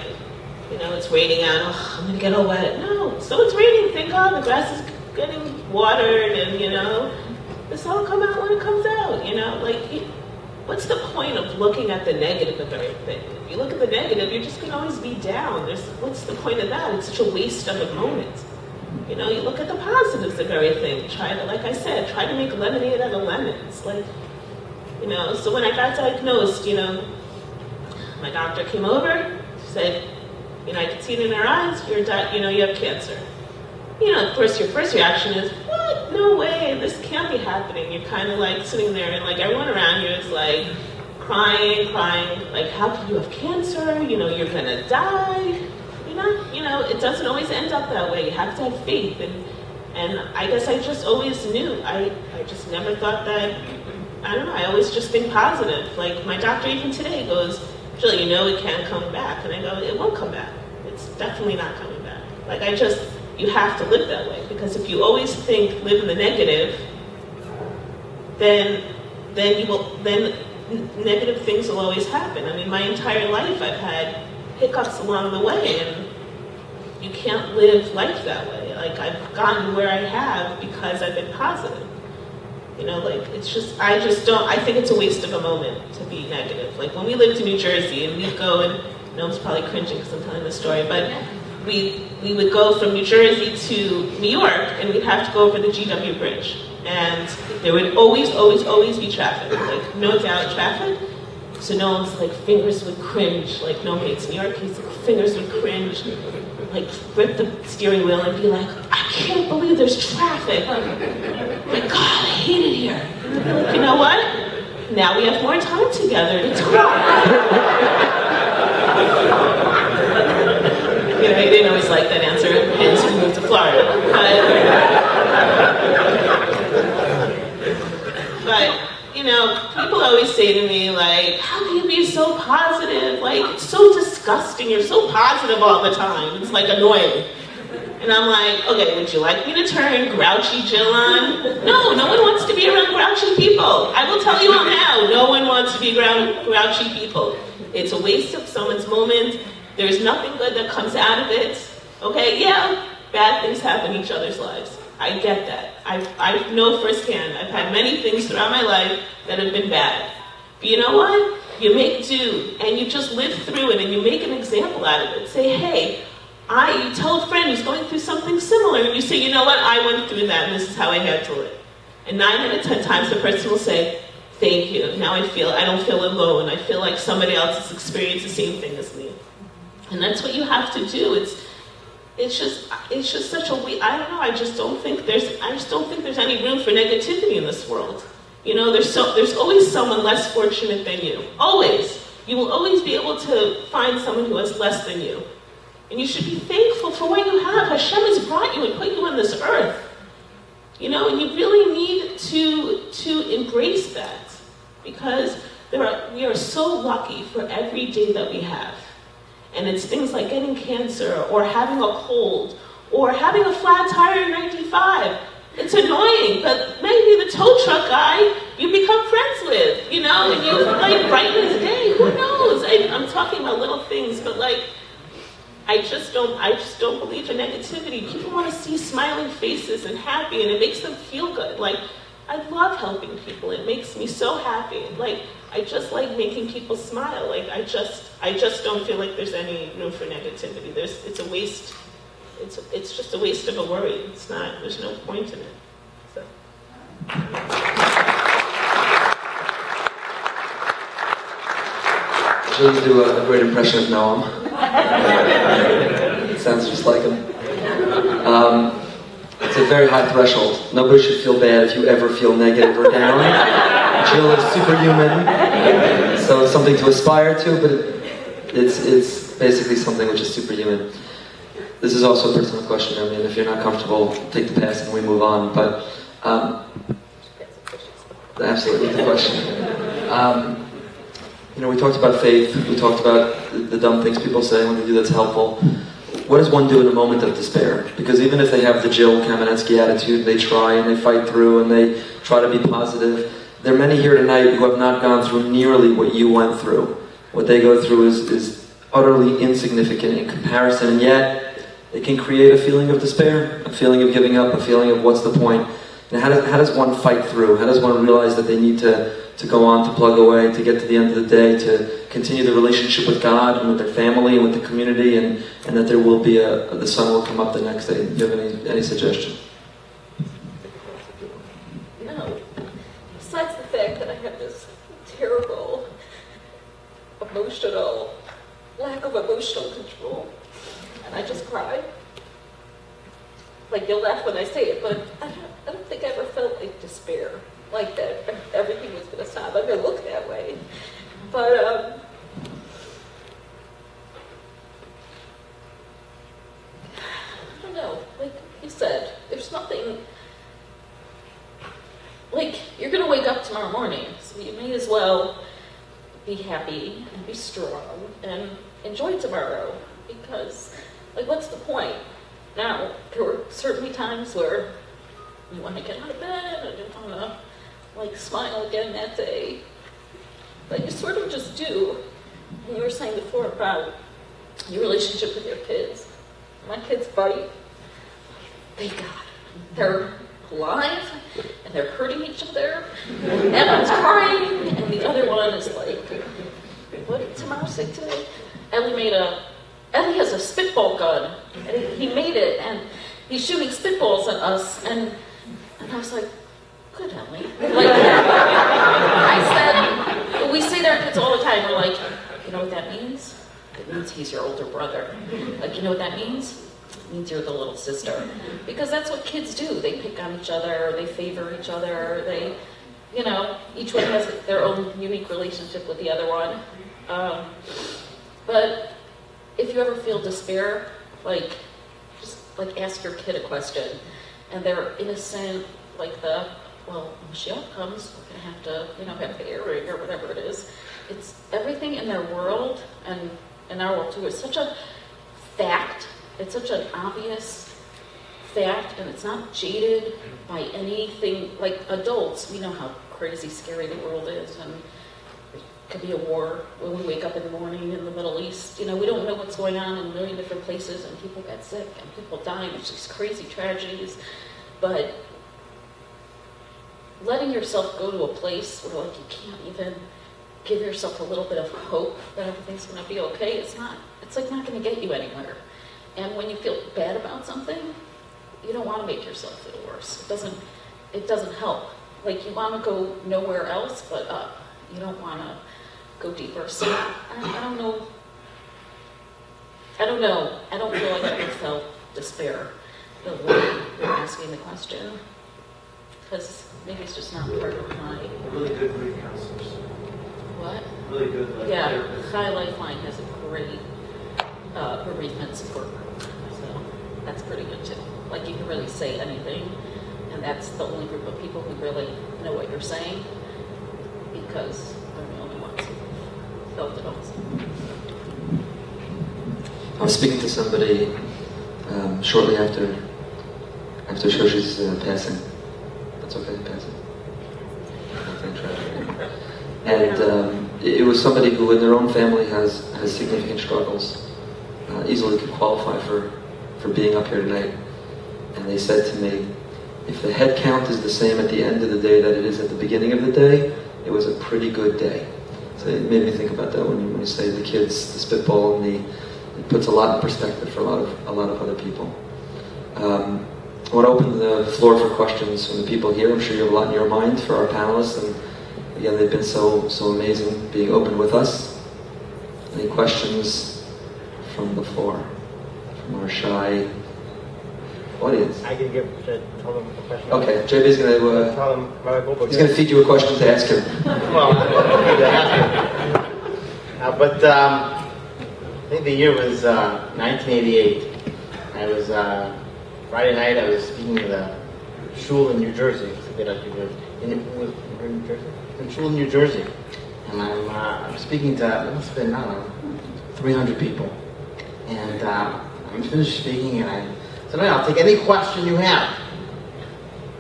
you know, it's raining out, oh, I'm gonna get all wet. No, so it's raining, thank God, the grass is getting watered, and, you know, this all come out when it comes out, you know, like, what's the point of looking at the negative of everything? If you look at the negative, you're just gonna always be down. What's the point of that? It's such a waste of a moment. You know, you look at the positives of everything. Try to, like I said, try to make lemonade out of lemons. Like, you know, so when I got diagnosed, you know, my doctor came over, said, you know, I could see it in her eyes, you know, you have cancer. You know, of course, your first reaction is, what? No way, this can't be happening. You're kind of like sitting there, and like everyone around you is like crying, like, how could you have cancer? You know, you're gonna die. You know, it doesn't always end up that way. You have to have faith, and I guess I just always knew. I just never thought that, I don't know, I always just think positive. Like, my doctor even today goes, Jill, you know it can't come back. And I go, it won't come back. It's definitely not coming back. Like, you have to live that way, because if you always live in the negative, then negative things will always happen. I mean, my entire life I've had hiccups along the way, and you can't live life that way. Like, I've gotten where I have because I've been positive. You know, like, I think it's a waste of a moment to be negative. Like, when we lived in New Jersey, and we'd go, and Noam's probably cringing because I'm telling the story, but we would go from New Jersey to New York, and we'd have to go over the GW Bridge. And there would always be traffic, like, no doubt traffic. So Noam's like, fingers would cringe, like, Noam hates New York, his fingers would cringe, like, grip the steering wheel and be like, I can't believe there's traffic. My God, I hate it here. And I'd be like, you know what? Now we have more time together to talk. You know, he didn't always like that answer, hence we moved to Florida. But you know, people always say to me, like, how can you be so positive? Like, it's so disgusting. You're so positive all the time. It's, like, annoying. And I'm like, okay, would you like me to turn grouchy Jill on? No, no one wants to be around grouchy people. I will tell you all now, no one wants to be around grouchy people. It's a waste of someone's moment. There's nothing good that comes out of it. Okay, yeah, bad things happen in each other's lives. I get that. I know firsthand. I've had many things throughout my life that have been bad. But you know what? You make do, and you just live through it, and you make an example out of it. Say, hey, you tell a friend who's going through something similar, and you say, you know what? I went through that, and this is how I handle it. And 9 out of 10 times, the person will say, thank you. Now I don't feel alone. I feel like somebody else has experienced the same thing as me. And that's what you have to do. It's just such a I don't know. I just don't think there's any room for negativity in this world. You know, there's always someone less fortunate than you. Always. You will always be able to find someone who has less than you. And you should be thankful for what you have. Hashem has brought you and put you on this earth. You know, and you really need to embrace that, because we are so lucky for every day that we have. And it's things like getting cancer, or having a cold, or having a flat tire in 95. It's annoying, but maybe the tow truck guy you become friends with, you know, and you like brighten his day. Who knows? I'm talking about little things, but like, I just don't believe in negativity. People want to see smiling faces and happy, and it makes them feel good. Like, I love helping people. It makes me so happy. Like, I just like making people smile. Like, I just don't feel like there's any room for negativity. It's a waste. It's just a waste of a worry. There's no point in it. So. She'll do a great impression of Noam. It sounds just like him. It's a very high threshold. Nobody should feel bad if you ever feel negative or down. Jill is superhuman, so it's something to aspire to, but it's basically something which is superhuman. This is also a personal question. I mean, if you're not comfortable, take the pass and we move on. But absolutely, the question. You know, we talked about faith. We talked about the dumb things people say when they do that's helpful. what does one do in a moment of despair? Because even if they have the Jill Kaminetzky attitude, they try and they fight through and they try to be positive, there are many here tonight who have not gone through nearly what you went through. What they go through is utterly insignificant in comparison, and yet it can create a feeling of despair, a feeling of giving up, a feeling of what's the point. And how does one fight through? How does one realize that they need to go on, to plug away, to get to the end of the day, to continue the relationship with God and with their family and with the community, and that there will be the sun will come up the next day? Do you have any suggestion? No. Besides the fact that I have this terrible lack of emotional control, and I just cry. Like, you'll laugh when I say it, but I don't think I ever felt like despair, like that everything was going to stop. I'm going to look that way. But, I don't know, like you said, there's nothing, like, you're going to wake up tomorrow morning, so you may as well be happy and be strong and enjoy tomorrow, because, like, what's the point? Now, there were certainly times where you want to get out of bed, I didn't want to, like, smile again that day, but you sort of just do. And you were saying before about your relationship with your kids. My kids fight. Thank God. They're alive, and they're hurting each other, and one's crying, and the other one is like, what did Tamara say today? Ellie has a spitball gun, and he made it, and he's shooting spitballs at us, and I was like, good, Ellie. Like, I said, we say to our kids all the time, we're like, you know what that means? It means he's your older brother. Like, you know what that means? It means you're the little sister. Because that's what kids do. They pick on each other, they favor each other, they, you know, each one has their own unique relationship with the other one. But if you ever feel despair, like, just like ask your kid a question, and they're innocent, like well, when Mashiach comes, we're gonna have to, you know, have the earring or whatever it is. It's everything in their world and in our world too. It's such a fact. It's such an obvious fact, and it's not jaded by anything. Like adults, we know how crazy, scary the world is, and could be a war when we wake up in the morning in the Middle East. You know, we don't know what's going on in a million different places, and people get sick, and people die, and it's these crazy tragedies. But letting yourself go to a place where, like, you can't even give yourself a little bit of hope that everything's going to be okay, it's not going to get you anywhere. And when you feel bad about something, you don't want to make yourself feel worse. It doesn't help. Like, you want to go nowhere else but up. You don't want to go deeper. So I don't know. I don't feel like I ever felt despair the way you're asking the question, because maybe it's just not part of my. Really good grief counselors. What? Really good. Yeah, High Lifeline has a great bereavement support group, so that's pretty good too. Like, you can really say anything, and that's the only group of people who really know what you're saying, because they're the only ones who felt it also. I was speaking to somebody shortly after Shoshi's passing. That's okay, passing. Nothing tragic. And it was somebody who in their own family has significant struggles, easily could qualify for being up here tonight. And they said to me, if the head count is the same at the end of the day that it is at the beginning of the day, it was a pretty good day. So it made me think about that when you say the kids, the spitball, and it puts a lot in perspective for a lot of other people. I want to open the floor for questions from the people here. I'm sure you have a lot in your mind for our panelists, and again, they've been so amazing being open with us. Any questions from the floor, from our shy audience? I can tell them a question. Okay, JB's going to tell them Rabbi Goldberg. He's going to feed you a question to ask him. Well, I don't need to ask him. But I think the year was 1988. I was Friday night. I was speaking at a shul in New Jersey. In New Jersey. In shul in New Jersey, and I'm speaking to, it must have been, I don't know, 300 people, and I'm finished speaking, and I said, "All right, I'll take any question you have."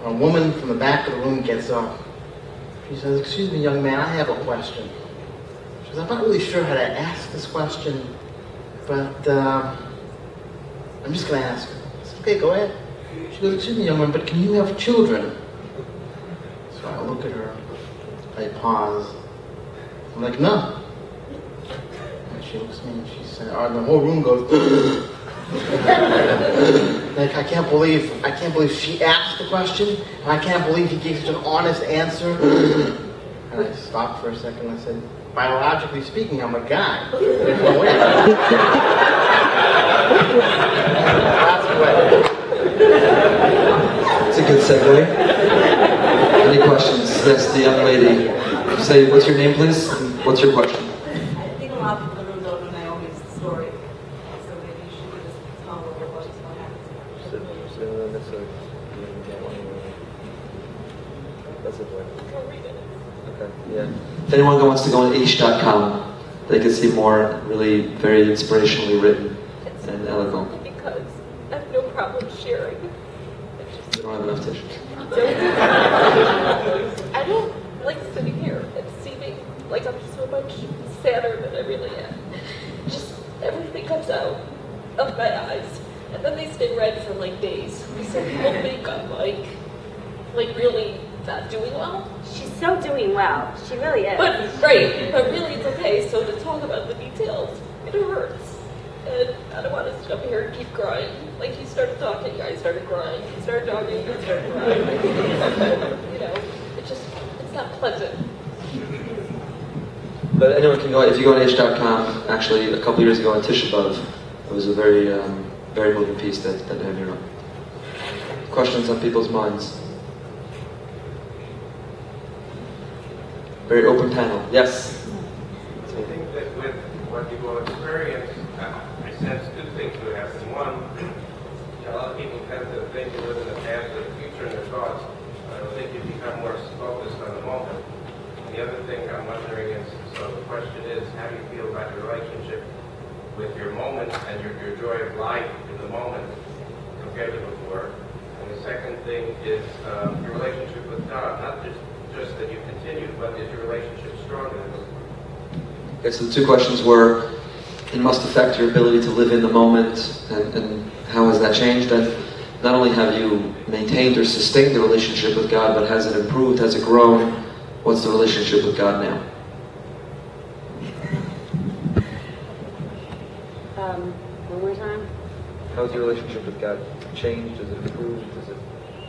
A woman from the back of the room gets up. She says, "Excuse me, young man, I have a question." She says, "I'm not really sure how to ask this question, but I'm just going to ask her." I said, "Okay, go ahead." She goes, "Excuse me, young man, but can you have children?" So I look at her, I pause. I'm like, "No." And she looks at me and she said, the whole room goes, like, I can't believe she asked the question, and I can't believe he gave such an honest answer. And I stopped for a second and I said, "Biologically speaking, I'm a guy." There's no way. That's what. It's a good segue. Any questions? Yes, the young lady. Say, what's your name, please? What's your question? I think a lot of people don't know Naomi's story, so maybe you should just tell them what's going to happen to her. That's it. Okay, yeah. If anyone wants to go on ish.com, they can see more really very inspirationally written and eloquent. Because I have no problem sharing. We don't have enough tissues. I don't like sitting here and seeming like I'm so much sadder than I really am. Just everything comes out of my eyes, and then they stay red for like days. So people think I'm like really not doing well. She's so doing well. She really is. But right, but really it's okay. So to talk about the details, it hurts. And I don't want to sit up here and keep crying. Like you started talking, I started crying. You started talking, I started crying. You know, it's not pleasant. But anyone can go, if you go on ish.com, actually a couple years ago on Tisha B'Av, it was a very, very moving piece that Naomi wrote. Questions on people's minds? Very open panel. Yes? I think that with what you will experience, I sense two things would happen. One, a lot of people tend to think you live in the past or the future in their thoughts. I think you become more focused on the moment. And the other thing I'm wondering is, so the question is, how do you feel about your relationship with your moment and your joy of life in the moment compared to before? And the second thing is your relationship with God, not just that you continued, but is your relationship stronger than before? Okay, so the two questions were, it must affect your ability to live in the moment, and how has that changed? And not only have you maintained or sustained the relationship with God, but has it improved, has it grown? What's the relationship with God now? One more time? How's your relationship with God changed? Has it improved?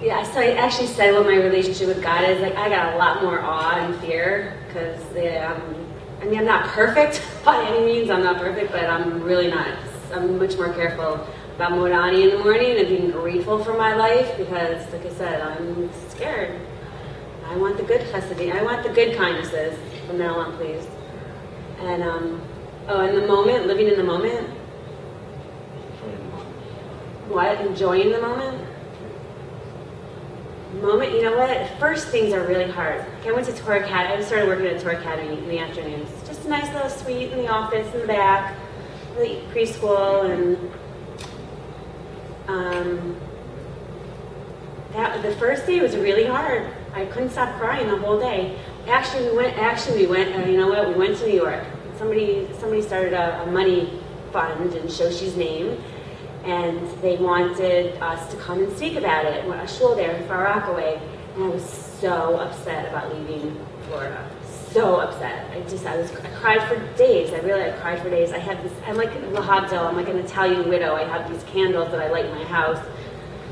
Yeah, so I actually said what my relationship with God is. Like, I got a lot more awe and fear, because I mean, I'm not perfect by any means. I'm not perfect, but I'm really not. I'm much more careful about Modani in the morning and being grateful for my life, because, like I said, I'm scared. I want the good chesed. I want the good kindnesses from now on, please. And in the moment, living in the moment. What? Enjoying the moment. You know what? At first, things are really hard. Like I went to Torah Academy. I started working at Torah Academy in the afternoons. Just a nice little suite in the office in the back, the preschool, and the first day was really hard. I couldn't stop crying the whole day. Actually, we went. You know what? We went to New York. Somebody started a money fund in Shoshi's name. And they wanted us to come and speak about it. A shul there in Far Rockaway. And I was so upset about leaving Florida. So upset. I cried for days. I cried for days. I'm like Lahabdil, I'm like an Italian widow. I have these candles that I light in my house.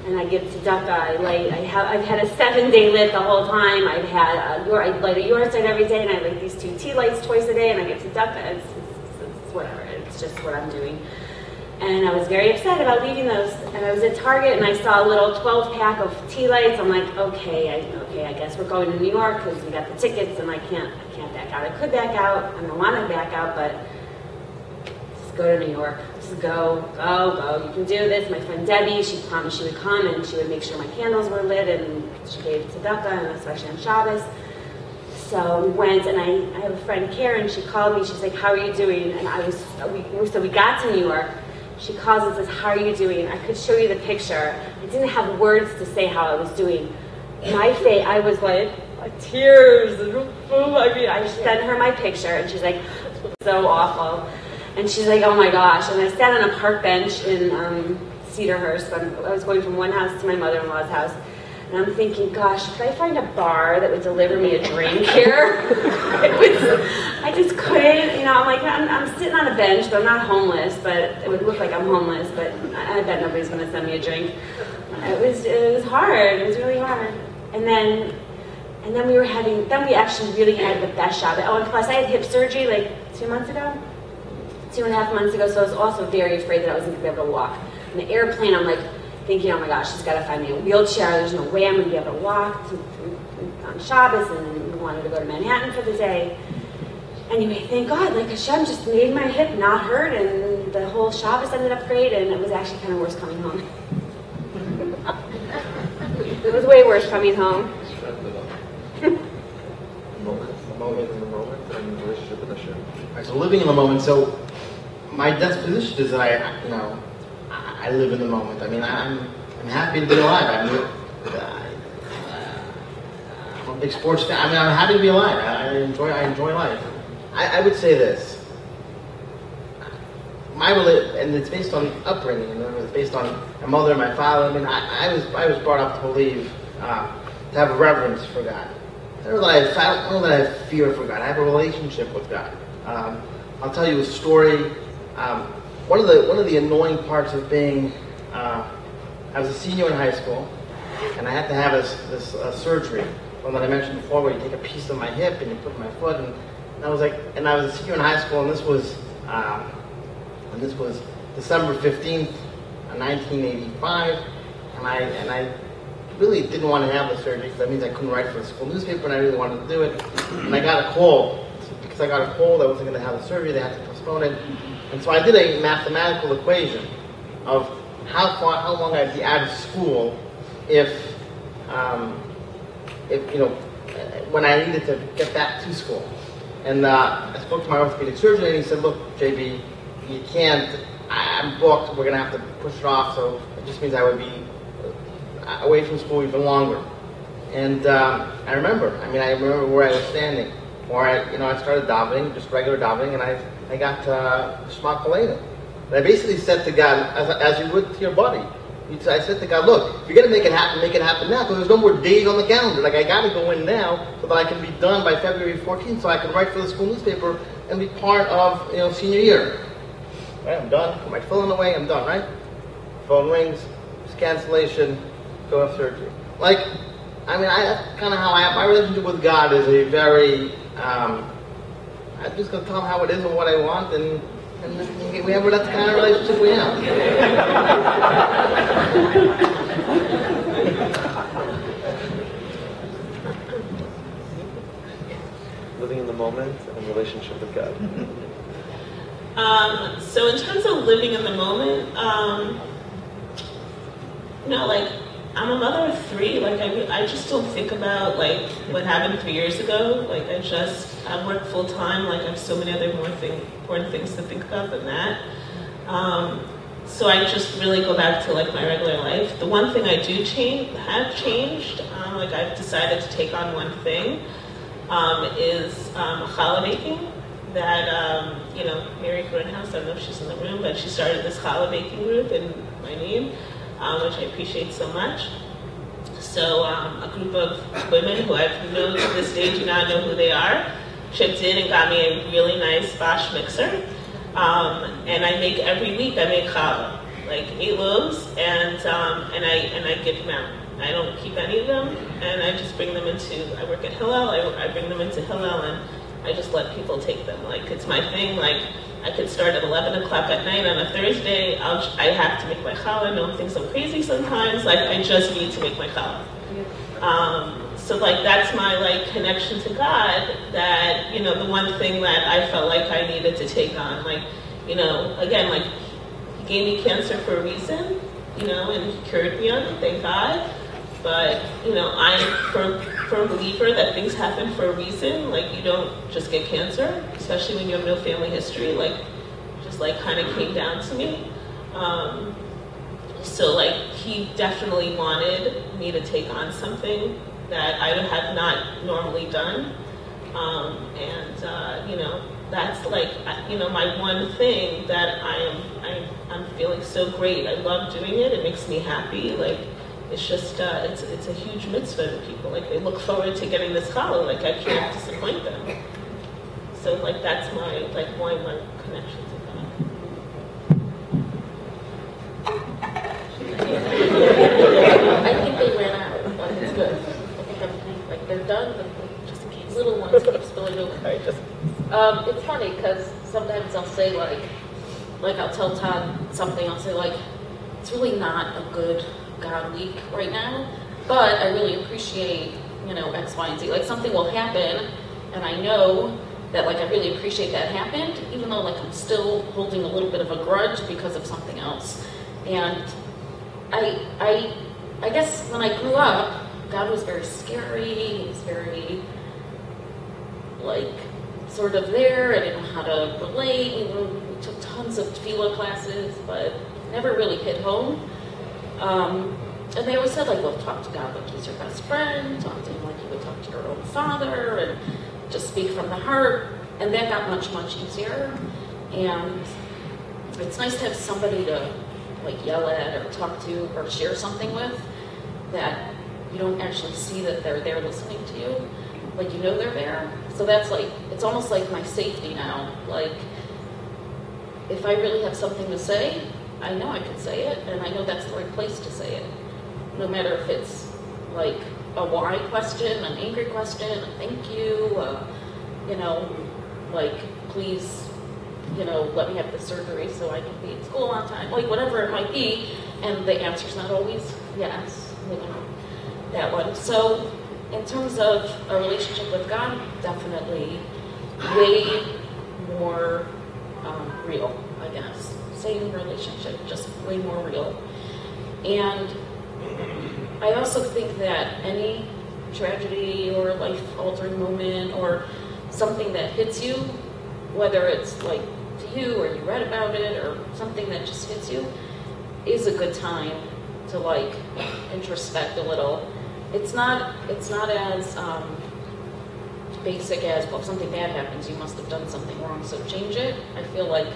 And I give tzedakah. I've had a 7-day lit the whole time. I light a yahrzeit every day, and I light these 2 tea lights twice a day, and I give tzedakah. It's whatever. It's just what I'm doing. And I was very upset about leaving those. And I was at Target, and I saw a little 12-pack of tea lights. I'm like, okay, I guess we're going to New York because we got the tickets, and I can't back out. I could back out, and I want to back out, but just go to New York. Just go. You can do this. My friend Debbie, she promised she would come, and she would make sure my candles were lit, and she gave tzedakah, and especially on Shabbos. So we went, and I have a friend, Karen. She called me. She's like, "How are you doing?" And we got to New York. she calls and says, how are you doing? I could show you the picture. I didn't have words to say how I was doing. My face, I was like, tears. I mean, I sent her my picture, and she's like, so awful. And she's like, oh my gosh. And I sat on a park bench in Cedarhurst. I was going from one house to my mother-in-law's house. And I'm thinking, gosh, could I find a bar that would deliver me a drink here? I just couldn't, you know, I'm like, I'm sitting on a bench, but I'm not homeless, but it would look like I'm homeless, but I bet nobody's going to send me a drink. It was hard. It was really hard. And then we actually really had the best job. Oh, and plus I had hip surgery like 2 months ago, 2.5 months ago, so I was also very afraid that I wasn't going to be able to walk. On the airplane, I'm like thinking, oh my gosh, she's got to find me a wheelchair. There's no way I'm going to be able to walk on Shabbos, and we wanted to go to Manhattan for the day. Anyway, thank God, like Hashem just made my hip not hurt, and the whole Shabbos ended up great, and it was actually kind of worse coming home. It was way worse coming home. Moment in the moment and relationship with Hashem. Right, so living in the moment. So my disposition is that I live in the moment. I mean, I'm happy to be alive. I'm a big sports fan. I mean, I'm happy to be alive. I enjoy life. I would say this. And it's based on upbringing. You know, it's based on my mother and my father. I mean, I was brought up to believe, to have a reverence for God. I don't know that I have fear for God. I have a relationship with God. I'll tell you a story. One of the annoying parts of being, I was a senior in high school, and I had to have this surgery, one that I mentioned before, where you take a piece of my hip and you put it in my foot, and I was a senior in high school, and this was December 15th, 1985, and I really didn't want to have the surgery because that means I couldn't write for the school newspaper, and I really wanted to do it. And I got a call. Because I got a cold, I wasn't going to have the surgery, they had to postpone it. And so I did a mathematical equation of how long I'd be out of school when I needed to get back to school. And I spoke to my orthopedic surgeon, and he said, look, JB, you can't, I'm booked, we're going to have to push it off, so it just means I would be away from school even longer. And I remember where I was standing, where I started davening, just regular davening, and I got Shema Kolenu. And I basically said to God, as you would to your buddy, I said to God, look, if you're going to make it happen now, because there's no more days on the calendar. Like, I got to go in now so that I can be done by February 14th, so I can write for the school newspaper and be part of senior year. Right, I'm done. Put my phone away. I'm done. Right? Phone rings. It's cancellation. Go have surgery. Like, that's kind of how my relationship with God is a very. I'm just going to tell him how it is and what I want, and that's the kind of relationship we have. Living in the moment and relationship with God. So in terms of living in the moment, I'm a mother of 3. I just don't think about what happened 3 years ago. I work full time. I have so many other more important things to think about than that. So I just really go back to my regular life. The one thing I do have changed, I've decided to take on one thing, is challah baking. That Mary Grunhouse, I don't know if she's in the room, but she started this challah baking group in my name, which I appreciate so much. So a group of women who I've known to this day do not know who they are, chipped in and got me a really nice Bosch mixer. And I make every week, I make challah, 8 loaves, and I give them out. I don't keep any of them, and I just bring them I work at Hillel, I bring them into Hillel, and I just let people take them. It's my thing. I could start at 11 o'clock at night on a Thursday. I have to make my challah. No one thinks I'm crazy sometimes. I just need to make my challah. So that's my connection to God. That the one thing that I felt like I needed to take on. Again, He gave me cancer for a reason. And He cured me of it. Thank God. But, I'm a firm believer that things happen for a reason. You don't just get cancer, especially when you have no family history. Just kind of came down to me. So like he definitely wanted me to take on something that I would have not normally done, you know, that's like, you know, my one thing that I'm feeling so great. I love doing it. It makes me happy. Like it's just it's a huge mitzvah to people. Like they look forward to getting this challah. Like I can't disappoint them. So like that's my one of my connections with them. I think they ran out. Like it's good. I think everything, like they're done, but just in case little ones keep spilling over. It's funny because sometimes I'll say like I'll tell Todd something. I'll say like, it's really not a good God week right now, but I really appreciate, you know, X, Y, and Z. Like something will happen, and I know that like I really appreciate that happened, even though like I'm still holding a little bit of a grudge because of something else. And I guess when I grew up, God was very scary. He was very like sort of there. I didn't know how to relate. We took tons of tefillah classes, but never really hit home. And they always said like, well, talk to God like he's your best friend. Talk to him like you would talk to your own father, and just speak from the heart. And that got much, much easier. And it's nice to have somebody to like yell at or talk to or share something with that you don't actually see that they're there listening to you. Like, you know they're there. So that's like, it's almost like my safety now. Like, if I really have something to say, I know I can say it, and I know that's the right place to say it. No matter if it's like a why question, an angry question, a thank you, you know, like, please, you know, let me have the surgery so I can be at school on time, like whatever it might be, and the answer's not always yes, you know, that one. So in terms of a relationship with God, definitely way more real, I guess. Same relationship, just way more real. And I also think that any tragedy or life-altering moment or something that hits you, whether it's like to you or you read about it or something that just hits you, is a good time to like introspect a little. It's not as basic as, well, if something bad happens, you must have done something wrong, so change it. I feel like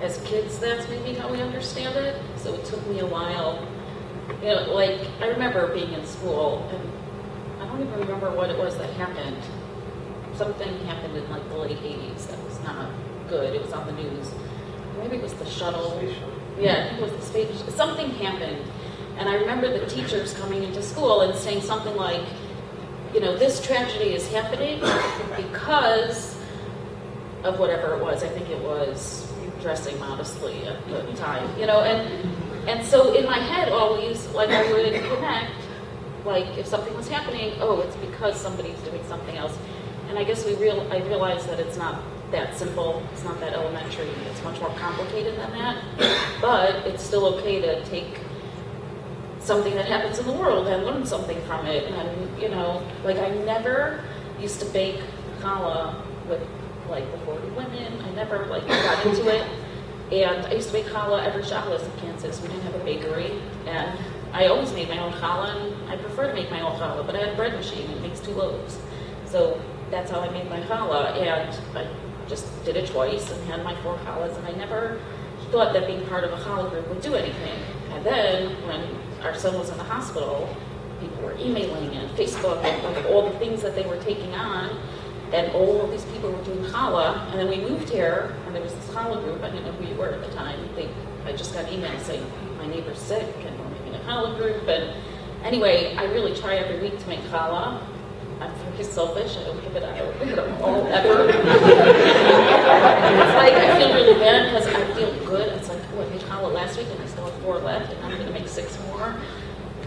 as kids, that's maybe how we understand it. So it took me a while. You know, like, I remember being in school, and I don't even remember what it was that happened. Something happened in like the late 80s that was not good. It was on the news. Maybe it was the shuttle. Yeah, I think it was the space. Something happened. And I remember the teachers coming into school and saying something like, you know, this tragedy is happening because of whatever it was. I think it was dressing modestly at the time, you know, and so in my head always, like, I would connect, like, if something was happening, oh, it's because somebody's doing something else. And I guess I realized that it's not that simple, it's not that elementary, it's much more complicated than that, but it's still okay to take something that happens in the world and learn something from it. And, you know, like, I never used to bake challah with like the 40 women. I never like got into it. And I used to make challah every Shabbos in Kansas. We didn't have a bakery. And I always made my own challah, and I prefer to make my own challah, but I had a bread machine, it makes 2 loaves. So that's how I made my challah. And I just did it twice and had my 4 challahs, and I never thought that being part of a challah group would do anything. And then when our son was in the hospital, people were emailing and Facebook and like all the things that they were taking on. And all of these people were doing challah, and then we moved here, and there was this challah group. I didn't know who you were at the time. I just got emails saying, my neighbor's sick, and we're making a challah group. And anyway, I really try every week to make challah. I'm very selfish. I don't give it out at all, ever. It's like, I feel really bad because I feel good. It's like, oh, I made challah last week, and I still have 4 left, and I'm going to make 6 more.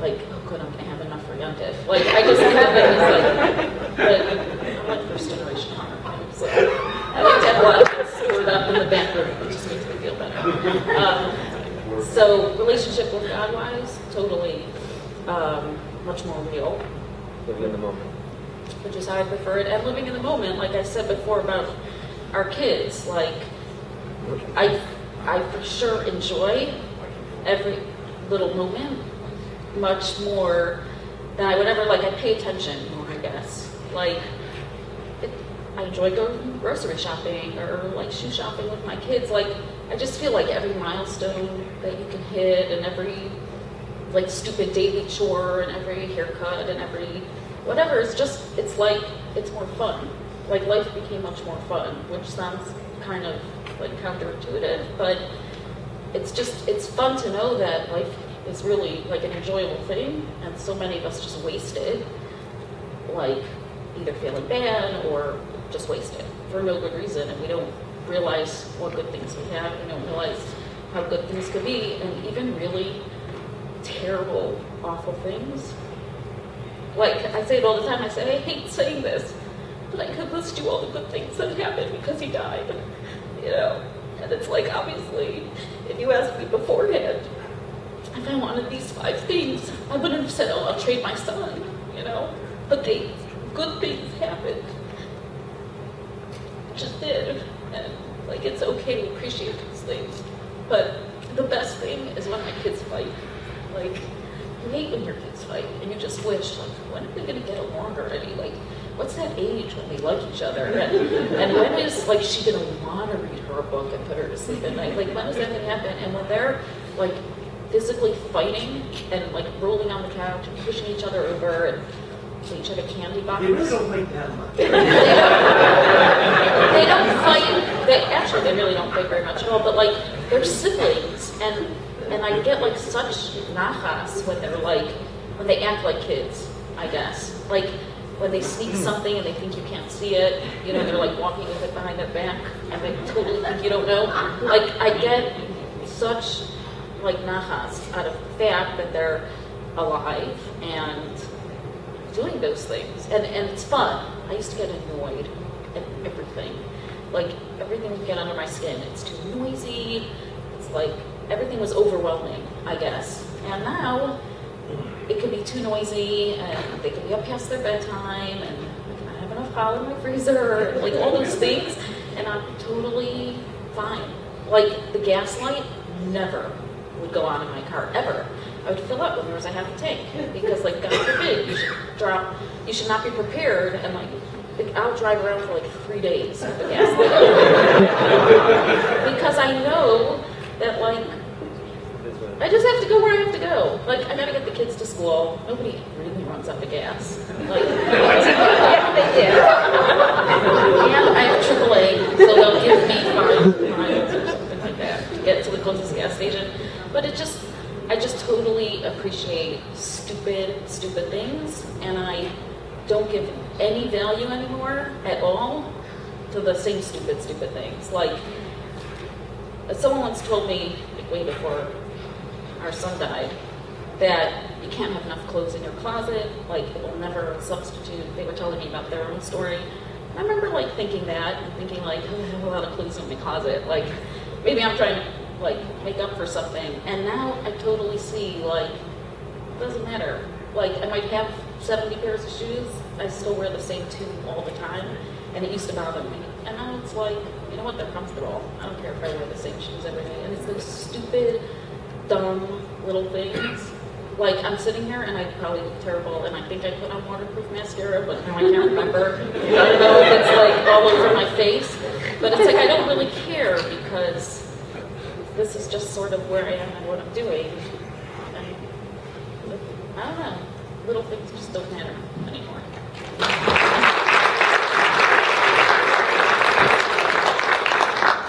Like, oh good, I'm going to have enough for Yontif. Like, I just have it. It's like, but I'm like first generation Hanukkah, so I like to have a lot of things stored up in the back room. It just makes me feel better. So, relationship with God-wise, totally much more real. Living in the moment. Which is how I prefer it. And living in the moment, like I said before about our kids, like, I for sure enjoy every little moment much more than I would ever, like, I pay attention more, I guess. Like, I enjoy going grocery shopping or, like, shoe shopping with my kids. Like, I just feel like every milestone that you can hit and every, like, stupid daily chore and every haircut and every whatever, it's just, it's like, it's more fun. Like, life became much more fun, which sounds kind of, like, counterintuitive, but it's just, it's fun to know that life is really, like, an enjoyable thing, and so many of us just waste it, like, either feeling bad or just waste it for no good reason, and we don't realize what good things we have, we don't realize how good things could be, and even really terrible, awful things. Like, I say it all the time, I say, I hate saying this, but I could list you all the good things that happened because he died, you know? And it's like, obviously, if you asked me beforehand if I wanted these 5 things, I wouldn't have said, oh, I'll trade my son, you know? But good things happened. It just did. And, like, it's okay to appreciate these things. But the best thing is when my kids fight. Like, you hate when your kids fight, and you just wish, like, when are they going to get along already? Like, what's that age when they like each other? And when is, like, she going to want to read her a book and put her to sleep at night? Like, when is that going to happen? And when they're, like, physically fighting and, like, rolling on the couch and pushing each other over and each other candy boxes. They really don't fight that much. They don't fight. They really don't fight very much at all. But, like, they're siblings, and I get, like, such nachas when they're, like, when they act like kids, I guess. Like, when they sneak something and they think you can't see it, you know, they're, like, walking with it behind their back, and they totally think you don't know. Like, I get such, like, nachas out of the fact that they're alive and doing those things. And it's fun. I used to get annoyed at everything. Like, everything would get under my skin. It's too noisy. It's like, everything was overwhelming, I guess. And now, it could be too noisy, and they could be up past their bedtime, and I cannot have enough pile in my freezer, like, all those things, and I'm totally fine. Like, the gas light never would go on in my car, ever. I would fill up when there was a half a tank, because, like, God forbid, you should not be prepared, and, like, I'll drive around for, like, 3 days with the gas light. Because I know that, like, I just have to go where I have to go. Like, I gotta get the kids to school. Nobody really runs out of gas. Like, yeah, they did. And I have AAA, so they'll give me 5 miles or something like that to get to the closest gas station. But I just totally appreciate stupid things, and I don't give any value anymore at all to the same stupid things. Like, someone once told me, like, way before our son died, that you can't have enough clothes in your closet, like, it will never substitute. They were telling me about their own story. And I remember, like, thinking that, and thinking, like, oh, I have a lot of clothes in my closet. Like, maybe I'm trying to, like, make up for something. And now I totally see, like, it doesn't matter. Like, I might have 70 pairs of shoes, I still wear the same 2 all the time, and it used to bother me. And now it's like, you know what, they're comfortable. I don't care if I wear the same shoes every day. And it's those stupid, dumb little things. Like, I'm sitting here and I probably look terrible, and I think I put on waterproof mascara, but now I can't remember. I don't know if it's, like, all over my face. But it's like, I don't really care, because this is just sort of where I am and what I'm doing. And I don't know, little things just don't matter anymore.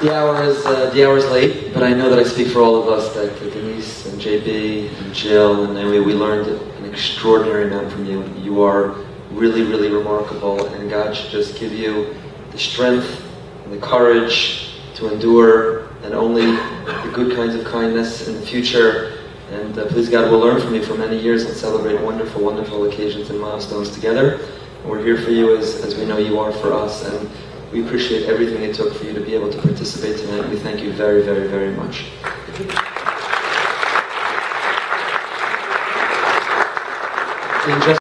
The hour is late, but I know that I speak for all of us that Denise and JB and Jill and Naomi, we learned an extraordinary amount from you. You are really, really remarkable, and God should just give you the strength and the courage to endure, and only the good kinds of kindness in the future. And please God, we'll learn from you for many years and celebrate wonderful, wonderful occasions and milestones together. And we're here for you as we know you are for us. And we appreciate everything it took for you to be able to participate tonight. We thank you very, very, very much.